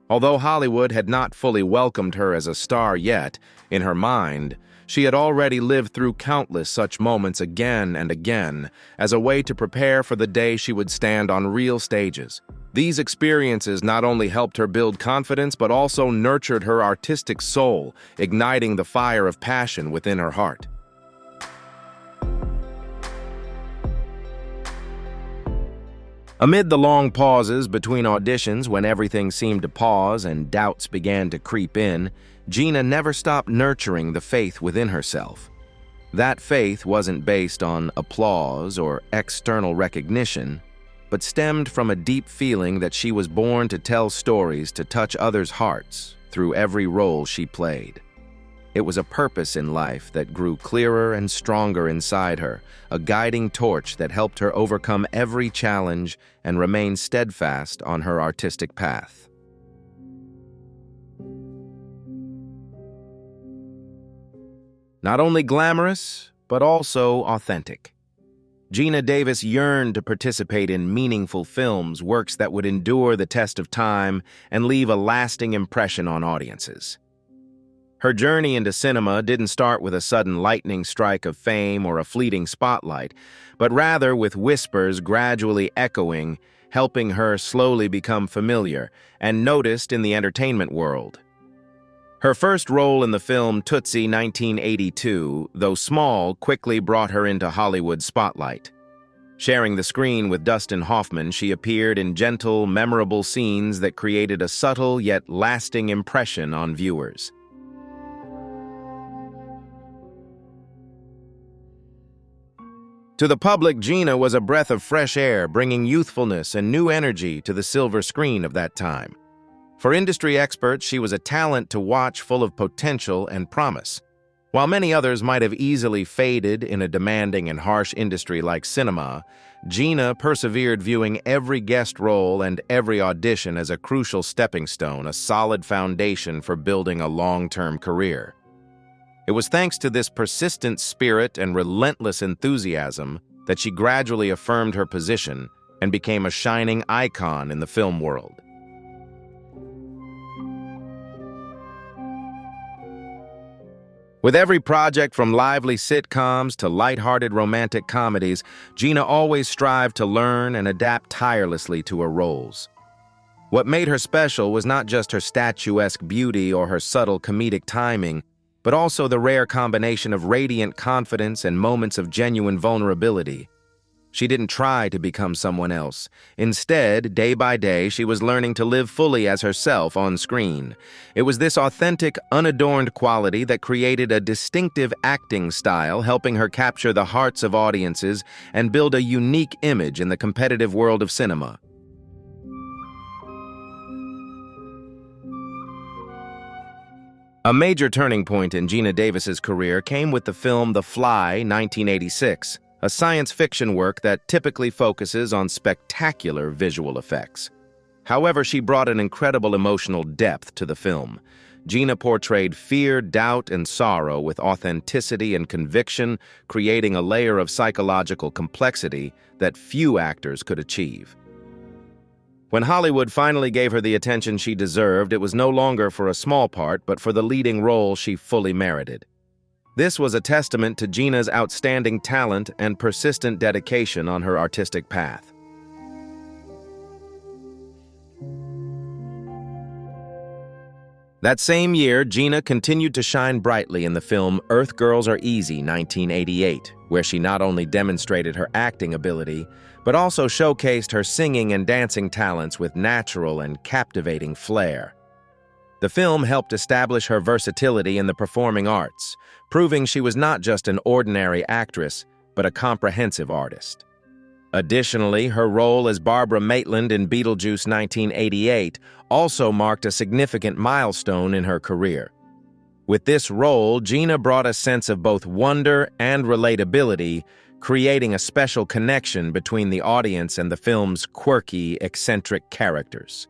Although Hollywood had not fully welcomed her as a star yet, in her mind, she had already lived through countless such moments again and again as a way to prepare for the day she would stand on real stages. These experiences not only helped her build confidence but also nurtured her artistic soul, igniting the fire of passion within her heart. Amid the long pauses between auditions when everything seemed to pause and doubts began to creep in, Geena never stopped nurturing the faith within herself. That faith wasn't based on applause or external recognition, but stemmed from a deep feeling that she was born to tell stories to touch others' hearts through every role she played. It was a purpose in life that grew clearer and stronger inside her, a guiding torch that helped her overcome every challenge and remain steadfast on her artistic path. Not only glamorous, but also authentic. Geena Davis yearned to participate in meaningful films, works that would endure the test of time and leave a lasting impression on audiences. Her journey into cinema didn't start with a sudden lightning strike of fame or a fleeting spotlight, but rather with whispers gradually echoing, helping her slowly become familiar and noticed in the entertainment world. Her first role in the film Tootsie 1982, though small, quickly brought her into Hollywood's spotlight. Sharing the screen with Dustin Hoffman, she appeared in gentle, memorable scenes that created a subtle yet lasting impression on viewers. To the public, Geena was a breath of fresh air, bringing youthfulness and new energy to the silver screen of that time. For industry experts, she was a talent to watch, full of potential and promise. While many others might have easily faded in a demanding and harsh industry like cinema, Geena persevered, viewing every guest role and every audition as a crucial stepping stone, a solid foundation for building a long-term career. It was thanks to this persistent spirit and relentless enthusiasm that she gradually affirmed her position and became a shining icon in the film world. With every project from lively sitcoms to lighthearted romantic comedies, Geena always strived to learn and adapt tirelessly to her roles. What made her special was not just her statuesque beauty or her subtle comedic timing, but also the rare combination of radiant confidence and moments of genuine vulnerability. She didn't try to become someone else. Instead, day by day, she was learning to live fully as herself on screen. It was this authentic, unadorned quality that created a distinctive acting style, helping her capture the hearts of audiences and build a unique image in the competitive world of cinema. A major turning point in Geena Davis's career came with the film The Fly, 1986, a science fiction work that typically focuses on spectacular visual effects. However, she brought an incredible emotional depth to the film. Geena portrayed fear, doubt, and sorrow with authenticity and conviction, creating a layer of psychological complexity that few actors could achieve. When Hollywood finally gave her the attention she deserved, it was no longer for a small part, but for the leading role she fully merited. This was a testament to Geena's outstanding talent and persistent dedication on her artistic path. That same year, Geena continued to shine brightly in the film Earth Girls Are Easy, 1988, where she not only demonstrated her acting ability, but also showcased her singing and dancing talents with natural and captivating flair. The film helped establish her versatility in the performing arts, proving she was not just an ordinary actress, but a comprehensive artist. Additionally, her role as Barbara Maitland in Beetlejuice 1988 also marked a significant milestone in her career. With this role, Geena brought a sense of both wonder and relatability, creating a special connection between the audience and the film's quirky, eccentric characters.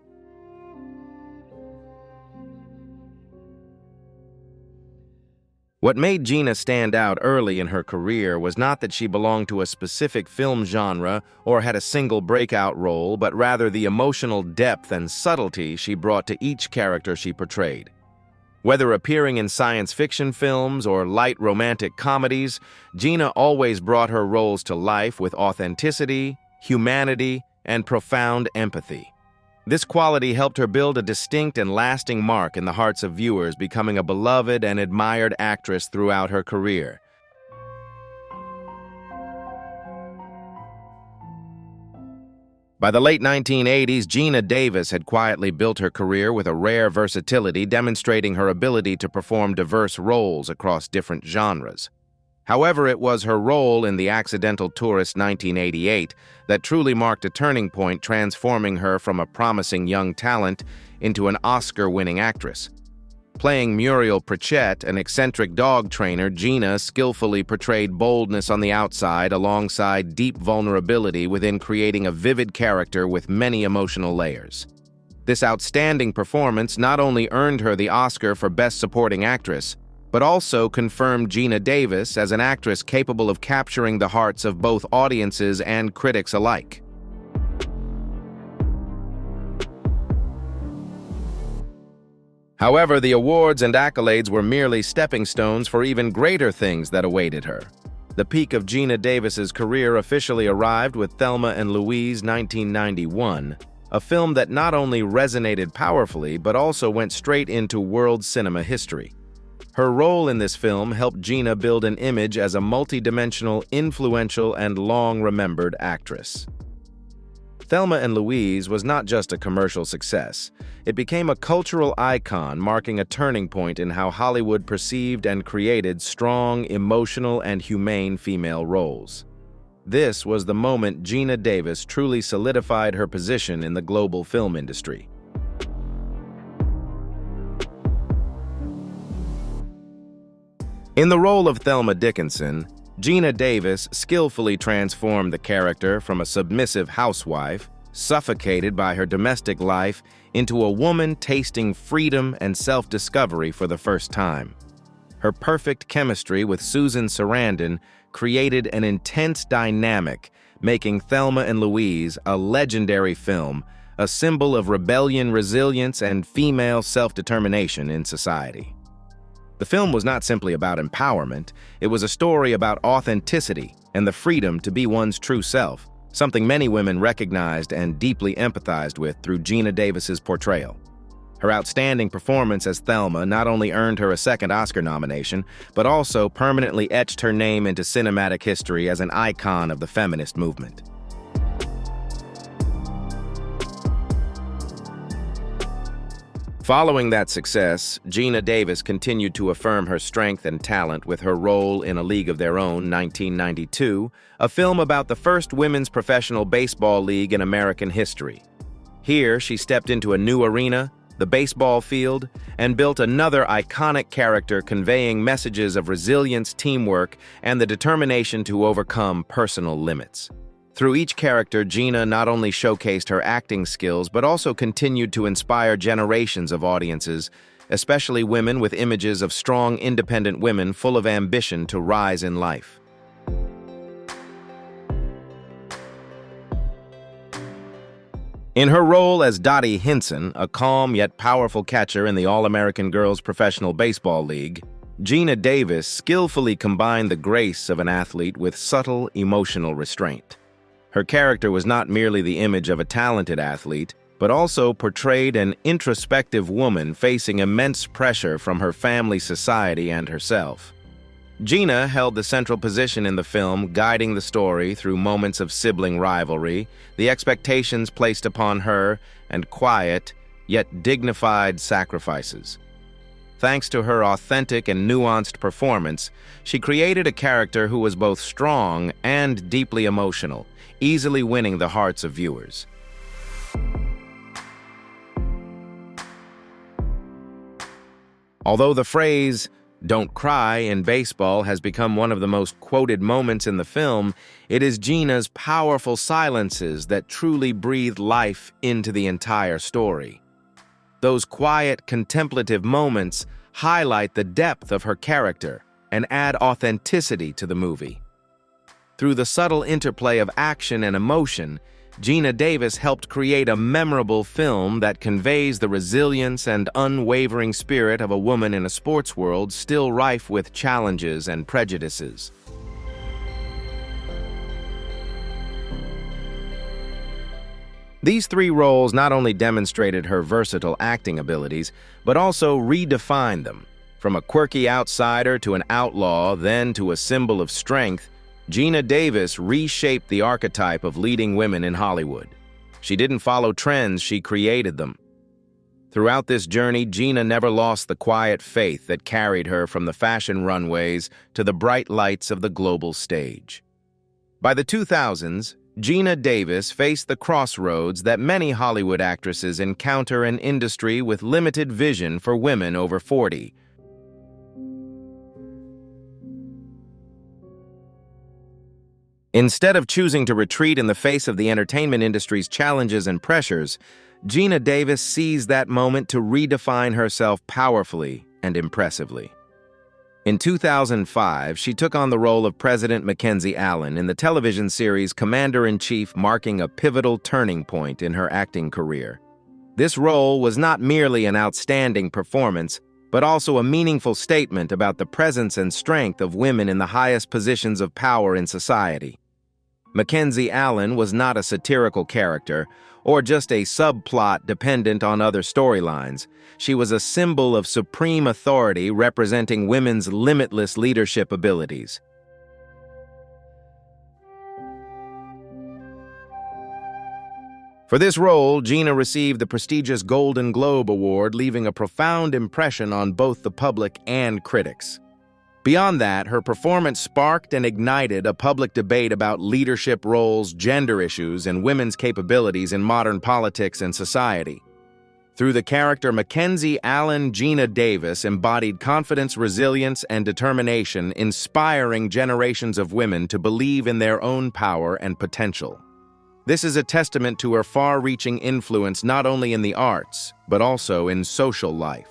What made Geena stand out early in her career was not that she belonged to a specific film genre or had a single breakout role, but rather the emotional depth and subtlety she brought to each character she portrayed. Whether appearing in science fiction films or light romantic comedies, Geena always brought her roles to life with authenticity, humanity, and profound empathy. This quality helped her build a distinct and lasting mark in the hearts of viewers, becoming a beloved and admired actress throughout her career. By the late 1980s, Geena Davis had quietly built her career with a rare versatility, demonstrating her ability to perform diverse roles across different genres. However, it was her role in The Accidental Tourist 1988 that truly marked a turning point, transforming her from a promising young talent into an Oscar-winning actress. Playing Muriel Pritchett, an eccentric dog trainer, Geena skillfully portrayed boldness on the outside alongside deep vulnerability within, creating a vivid character with many emotional layers. This outstanding performance not only earned her the Oscar for Best Supporting Actress, but also confirmed Geena Davis as an actress capable of capturing the hearts of both audiences and critics alike. However, the awards and accolades were merely stepping stones for even greater things that awaited her. The peak of Geena Davis's career officially arrived with Thelma and Louise 1991, a film that not only resonated powerfully but also went straight into world cinema history. Her role in this film helped Geena build an image as a multidimensional, influential, and long-remembered actress. Thelma and Louise was not just a commercial success. It became a cultural icon, marking a turning point in how Hollywood perceived and created strong, emotional, and humane female roles. This was the moment Geena Davis truly solidified her position in the global film industry. In the role of Thelma Dickinson, Geena Davis skillfully transformed the character from a submissive housewife, suffocated by her domestic life, into a woman tasting freedom and self-discovery for the first time. Her perfect chemistry with Susan Sarandon created an intense dynamic, making Thelma and Louise a legendary film, a symbol of rebellion, resilience, and female self-determination in society. The film was not simply about empowerment, it was a story about authenticity and the freedom to be one's true self, something many women recognized and deeply empathized with through Geena Davis's portrayal. Her outstanding performance as Thelma not only earned her a second Oscar nomination, but also permanently etched her name into cinematic history as an icon of the feminist movement. Following that success, Geena Davis continued to affirm her strength and talent with her role in A League of Their Own, 1992, a film about the first women's professional baseball league in American history. Here, she stepped into a new arena, the baseball field, and built another iconic character conveying messages of resilience, teamwork, and the determination to overcome personal limits. Through each character, Geena not only showcased her acting skills, but also continued to inspire generations of audiences, especially women with images of strong, independent women full of ambition to rise in life. In her role as Dottie Hinson, a calm yet powerful catcher in the All-American Girls Professional Baseball League, Geena Davis skillfully combined the grace of an athlete with subtle, emotional restraint. Her character was not merely the image of a talented athlete, but also portrayed an introspective woman facing immense pressure from her family, society, and herself. Geena held the central position in the film, guiding the story through moments of sibling rivalry, the expectations placed upon her, and quiet, yet dignified sacrifices. Thanks to her authentic and nuanced performance, she created a character who was both strong and deeply emotional, easily winning the hearts of viewers. Although the phrase, "don't cry" in baseball has become one of the most quoted moments in the film, it is Geena's powerful silences that truly breathe life into the entire story. Those quiet, contemplative moments highlight the depth of her character and add authenticity to the movie. Through the subtle interplay of action and emotion, Geena Davis helped create a memorable film that conveys the resilience and unwavering spirit of a woman in a sports world still rife with challenges and prejudices. These three roles not only demonstrated her versatile acting abilities, but also redefined them. From a quirky outsider to an outlaw, then to a symbol of strength, Geena Davis reshaped the archetype of leading women in Hollywood. She didn't follow trends, she created them. Throughout this journey, Geena never lost the quiet faith that carried her from the fashion runways to the bright lights of the global stage. By the 2000s, Geena Davis faced the crossroads that many Hollywood actresses encounter in an industry with limited vision for women over 40. Instead of choosing to retreat in the face of the entertainment industry's challenges and pressures, Geena Davis seized that moment to redefine herself powerfully and impressively. In 2005, she took on the role of President Mackenzie Allen in the television series Commander-in-Chief, marking a pivotal turning point in her acting career. This role was not merely an outstanding performance, but also a meaningful statement about the presence and strength of women in the highest positions of power in society. Mackenzie Allen was not a satirical character, or just a subplot dependent on other storylines. She was a symbol of supreme authority representing women's limitless leadership abilities. For this role, Geena received the prestigious Golden Globe Award, leaving a profound impression on both the public and critics. Beyond that, her performance sparked and ignited a public debate about leadership roles, gender issues, and women's capabilities in modern politics and society. Through the character Mackenzie Allen, Geena Davis embodied confidence, resilience, and determination, inspiring generations of women to believe in their own power and potential. This is a testament to her far-reaching influence not only in the arts, but also in social life.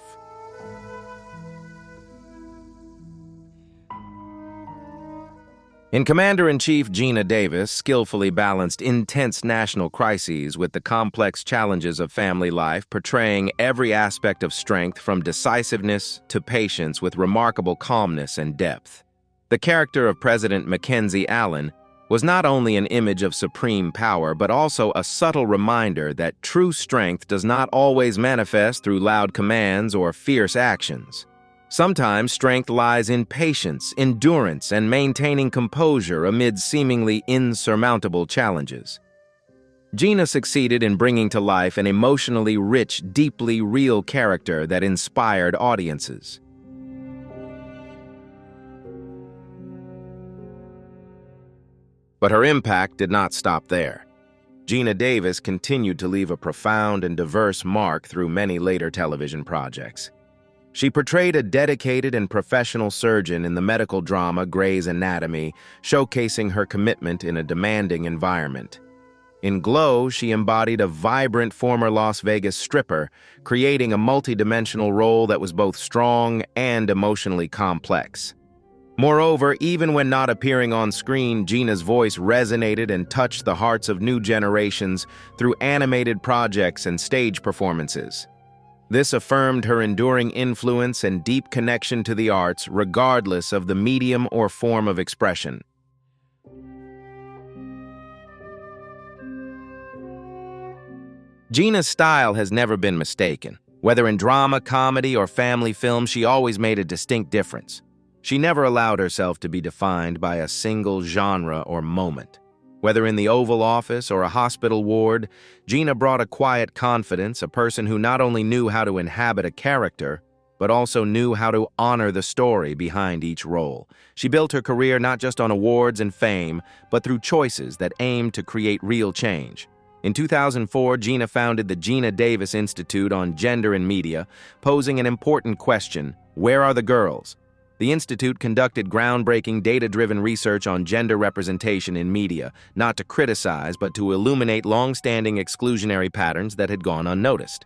In Commander-in-Chief, Geena Davis skillfully balanced intense national crises with the complex challenges of family life, portraying every aspect of strength from decisiveness to patience with remarkable calmness and depth. The character of President Mackenzie Allen was not only an image of supreme power, but also a subtle reminder that true strength does not always manifest through loud commands or fierce actions. Sometimes strength lies in patience, endurance, and maintaining composure amid seemingly insurmountable challenges. Geena succeeded in bringing to life an emotionally rich, deeply real character that inspired audiences. But her impact did not stop there. Geena Davis continued to leave a profound and diverse mark through many later television projects. She portrayed a dedicated and professional surgeon in the medical drama Grey's Anatomy, showcasing her commitment in a demanding environment. In Glow, she embodied a vibrant former Las Vegas stripper, creating a multidimensional role that was both strong and emotionally complex. Moreover, even when not appearing on screen, Geena's voice resonated and touched the hearts of new generations through animated projects and stage performances. This affirmed her enduring influence and deep connection to the arts, regardless of the medium or form of expression. Geena's style has never been mistaken. Whether in drama, comedy, or family films, she always made a distinct difference. She never allowed herself to be defined by a single genre or moment. Whether in the Oval Office or a hospital ward, Geena brought a quiet confidence, a person who not only knew how to inhabit a character, but also knew how to honor the story behind each role. She built her career not just on awards and fame, but through choices that aimed to create real change. In 2004, Geena founded the Geena Davis Institute on Gender in Media, posing an important question: where are the girls? The Institute conducted groundbreaking data-driven research on gender representation in media, not to criticize, but to illuminate long-standing exclusionary patterns that had gone unnoticed.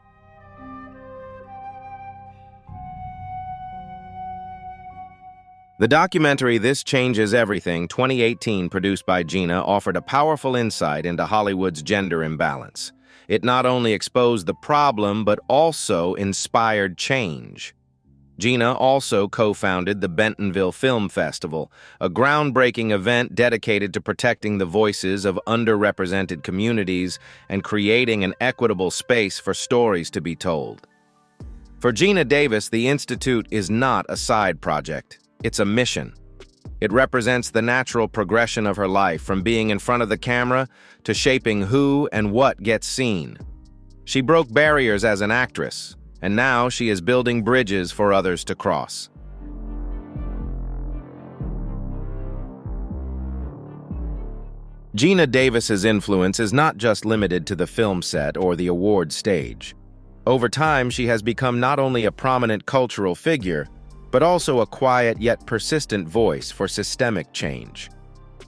The documentary This Changes Everything, 2018, produced by Geena, offered a powerful insight into Hollywood's gender imbalance. It not only exposed the problem, but also inspired change. Geena also co-founded the Bentonville Film Festival, a groundbreaking event dedicated to protecting the voices of underrepresented communities and creating an equitable space for stories to be told. For Geena Davis, the Institute is not a side project. It's a mission. It represents the natural progression of her life, from being in front of the camera to shaping who and what gets seen. She broke barriers as an actress, and now she is building bridges for others to cross. Geena Davis's influence is not just limited to the film set or the award stage. Over time, she has become not only a prominent cultural figure, but also a quiet yet persistent voice for systemic change.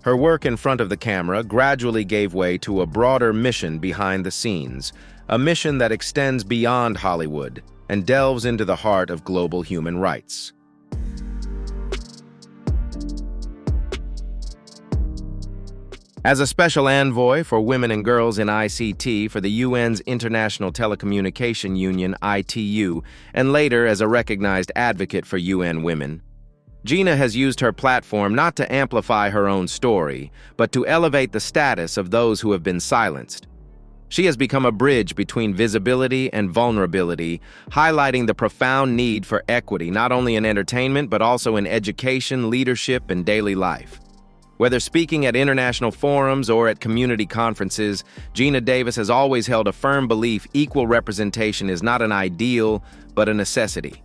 Her work in front of the camera gradually gave way to a broader mission behind the scenes, a mission that extends beyond Hollywood and delves into the heart of global human rights. As a special envoy for women and girls in ICT for the UN's International Telecommunication Union, ITU, and later as a recognized advocate for UN women, Geena has used her platform not to amplify her own story, but to elevate the status of those who have been silenced. She has become a bridge between visibility and vulnerability, highlighting the profound need for equity not only in entertainment but also in education, leadership, and daily life. Whether speaking at international forums or at community conferences, Geena Davis has always held a firm belief equal representation is not an ideal, but a necessity.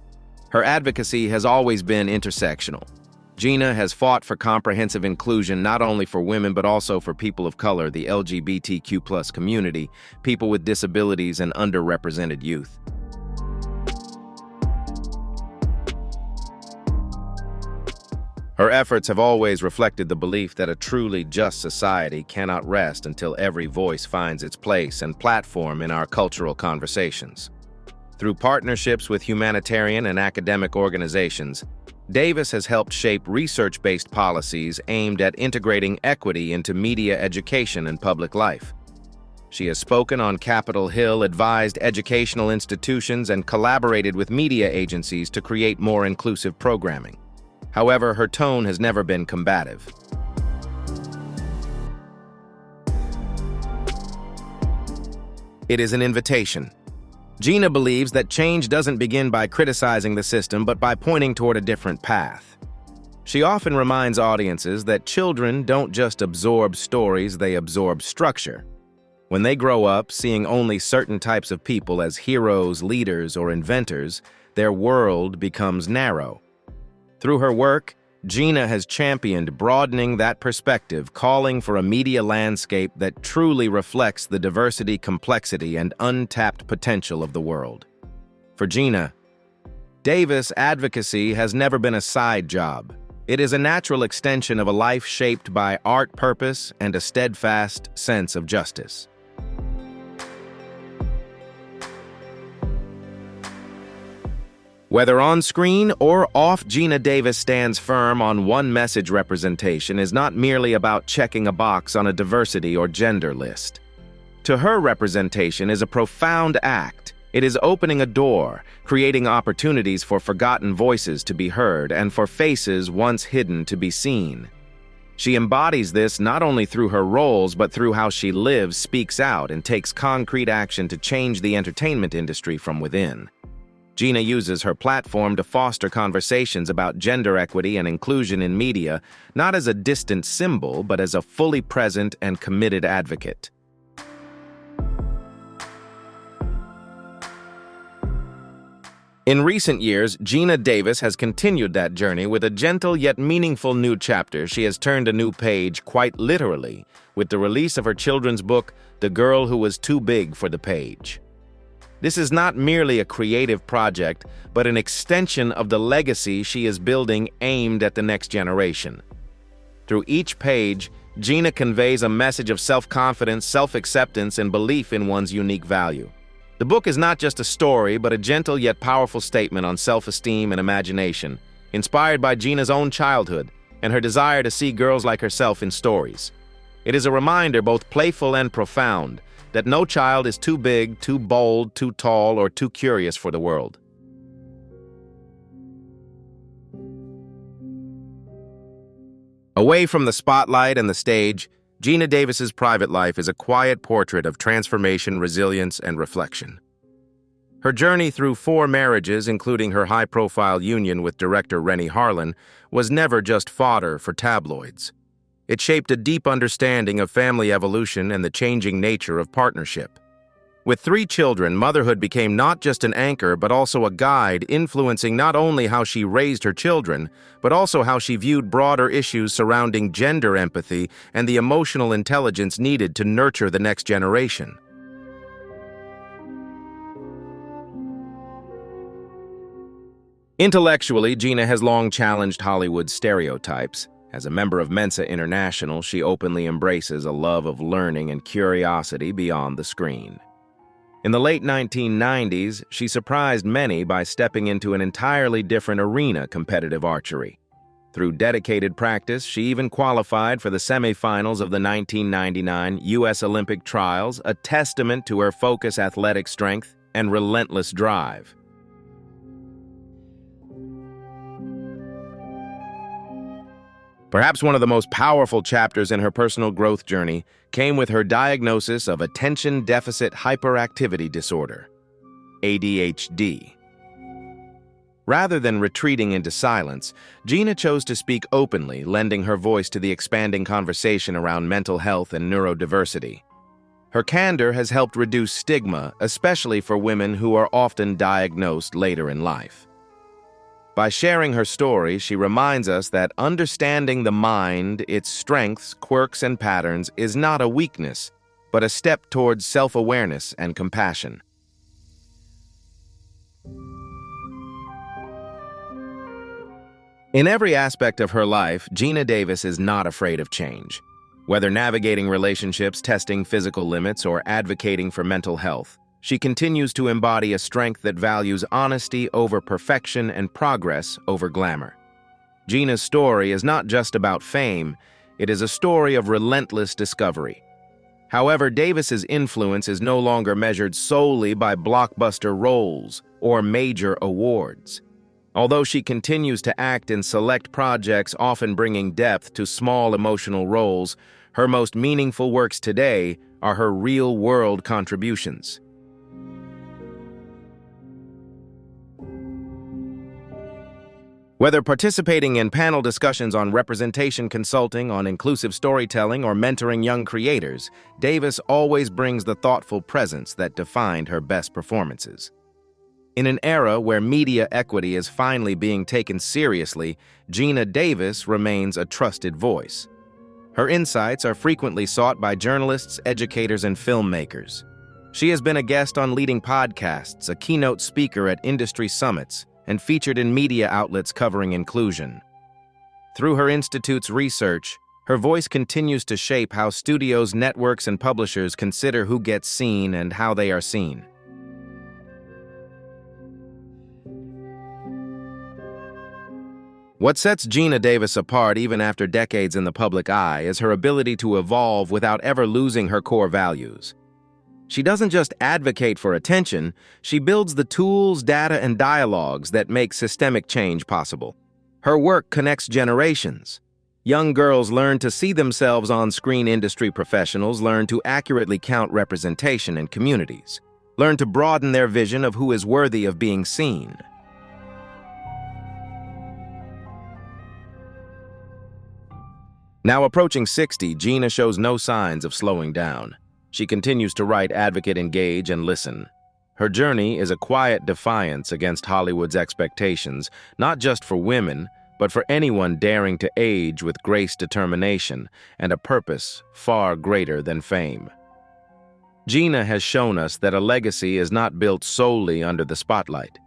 Her advocacy has always been intersectional. Geena has fought for comprehensive inclusion not only for women but also for people of color, the LGBTQ+ community, people with disabilities, and underrepresented youth. Her efforts have always reflected the belief that a truly just society cannot rest until every voice finds its place and platform in our cultural conversations. Through partnerships with humanitarian and academic organizations, Davis has helped shape research-based policies aimed at integrating equity into media education and public life. She has spoken on Capitol Hill, advised educational institutions, and collaborated with media agencies to create more inclusive programming. However, her tone has never been combative. It is an invitation. Geena believes that change doesn't begin by criticizing the system, but by pointing toward a different path. She often reminds audiences that children don't just absorb stories, they absorb structure. When they grow up seeing only certain types of people as heroes, leaders, or inventors, their world becomes narrow. Through her work, Geena has championed broadening that perspective, calling for a media landscape that truly reflects the diversity, complexity, and untapped potential of the world. For Geena Davis, advocacy has never been a side job. It is a natural extension of a life shaped by art, purpose, and a steadfast sense of justice. Whether on screen or off, Geena Davis stands firm on one message: representation is not merely about checking a box on a diversity or gender list. To her, representation is a profound act. It is opening a door, creating opportunities for forgotten voices to be heard and for faces once hidden to be seen. She embodies this not only through her roles, but through how she lives, speaks out, and takes concrete action to change the entertainment industry from within. Geena uses her platform to foster conversations about gender equity and inclusion in media, not as a distant symbol, but as a fully present and committed advocate. In recent years, Geena Davis has continued that journey with a gentle yet meaningful new chapter. She has turned a new page, quite literally, with the release of her children's book, The Girl Who Was Too Big for the Page. This is not merely a creative project, but an extension of the legacy she is building aimed at the next generation. Through each page, Geena conveys a message of self-confidence, self-acceptance, and belief in one's unique value. The book is not just a story, but a gentle yet powerful statement on self-esteem and imagination, inspired by Geena's own childhood and her desire to see girls like herself in stories. It is a reminder, both playful and profound, that no child is too big, too bold, too tall, or too curious for the world. Away from the spotlight and the stage, Geena Davis's private life is a quiet portrait of transformation, resilience, and reflection. Her journey through 4 marriages, including her high-profile union with director Rennie Harlin, was never just fodder for tabloids. It shaped a deep understanding of family evolution and the changing nature of partnership. With 3 children, motherhood became not just an anchor, but also a guide, influencing not only how she raised her children, but also how she viewed broader issues surrounding gender empathy and the emotional intelligence needed to nurture the next generation. Intellectually, Geena has long challenged Hollywood's stereotypes. As a member of Mensa International, she openly embraces a love of learning and curiosity beyond the screen. In the late 1990s, she surprised many by stepping into an entirely different arena, competitive archery. Through dedicated practice, she even qualified for the semifinals of the 1999 U.S. Olympic trials, a testament to her focus, athletic strength, and relentless drive. Perhaps one of the most powerful chapters in her personal growth journey came with her diagnosis of attention deficit hyperactivity disorder, ADHD. Rather than retreating into silence, Geena chose to speak openly, lending her voice to the expanding conversation around mental health and neurodiversity. Her candor has helped reduce stigma, especially for women who are often diagnosed later in life. By sharing her story, she reminds us that understanding the mind, its strengths, quirks, and patterns is not a weakness, but a step towards self-awareness and compassion. In every aspect of her life, Geena Davis is not afraid of change. Whether navigating relationships, testing physical limits, or advocating for mental health, she continues to embody a strength that values honesty over perfection and progress over glamour. Geena's story is not just about fame, it is a story of relentless discovery. However, Davis's influence is no longer measured solely by blockbuster roles or major awards. Although she continues to act in select projects, often bringing depth to small emotional roles, her most meaningful works today are her real-world contributions. Whether participating in panel discussions on representation consulting, on inclusive storytelling, or mentoring young creators, Davis always brings the thoughtful presence that defined her best performances. In an era where media equity is finally being taken seriously, Geena Davis remains a trusted voice. Her insights are frequently sought by journalists, educators, and filmmakers. She has been a guest on leading podcasts, a keynote speaker at industry summits, and featured in media outlets covering inclusion. Through her institute's research, her voice continues to shape how studios, networks, and publishers consider who gets seen and how they are seen. What sets Geena Davis apart even after decades in the public eye is her ability to evolve without ever losing her core values. She doesn't just advocate for attention, she builds the tools, data, and dialogues that make systemic change possible. Her work connects generations. Young girls learn to see themselves on screen, industry professionals learn to accurately count representation in communities, learn to broaden their vision of who is worthy of being seen. Now approaching 60, Geena shows no signs of slowing down. She continues to write, advocate, engage, and listen. Her journey is a quiet defiance against Hollywood's expectations, not just for women, but for anyone daring to age with grace, determination, and a purpose far greater than fame. Geena has shown us that a legacy is not built solely under the spotlight.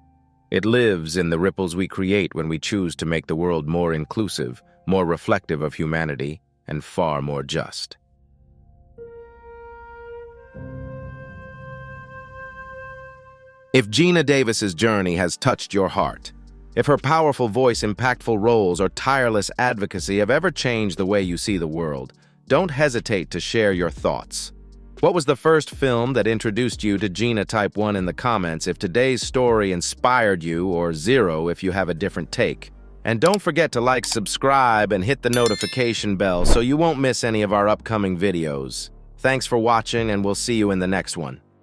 It lives in the ripples we create when we choose to make the world more inclusive, more reflective of humanity, and far more just. If Geena Davis's journey has touched your heart, if her powerful voice, impactful roles, or tireless advocacy have ever changed the way you see the world, don't hesitate to share your thoughts. What was the first film that introduced you to Geena? Type 1 in the comments if today's story inspired you, or 0 if you have a different take. And don't forget to like, subscribe, and hit the notification bell so you won't miss any of our upcoming videos. Thanks for watching, and we'll see you in the next one.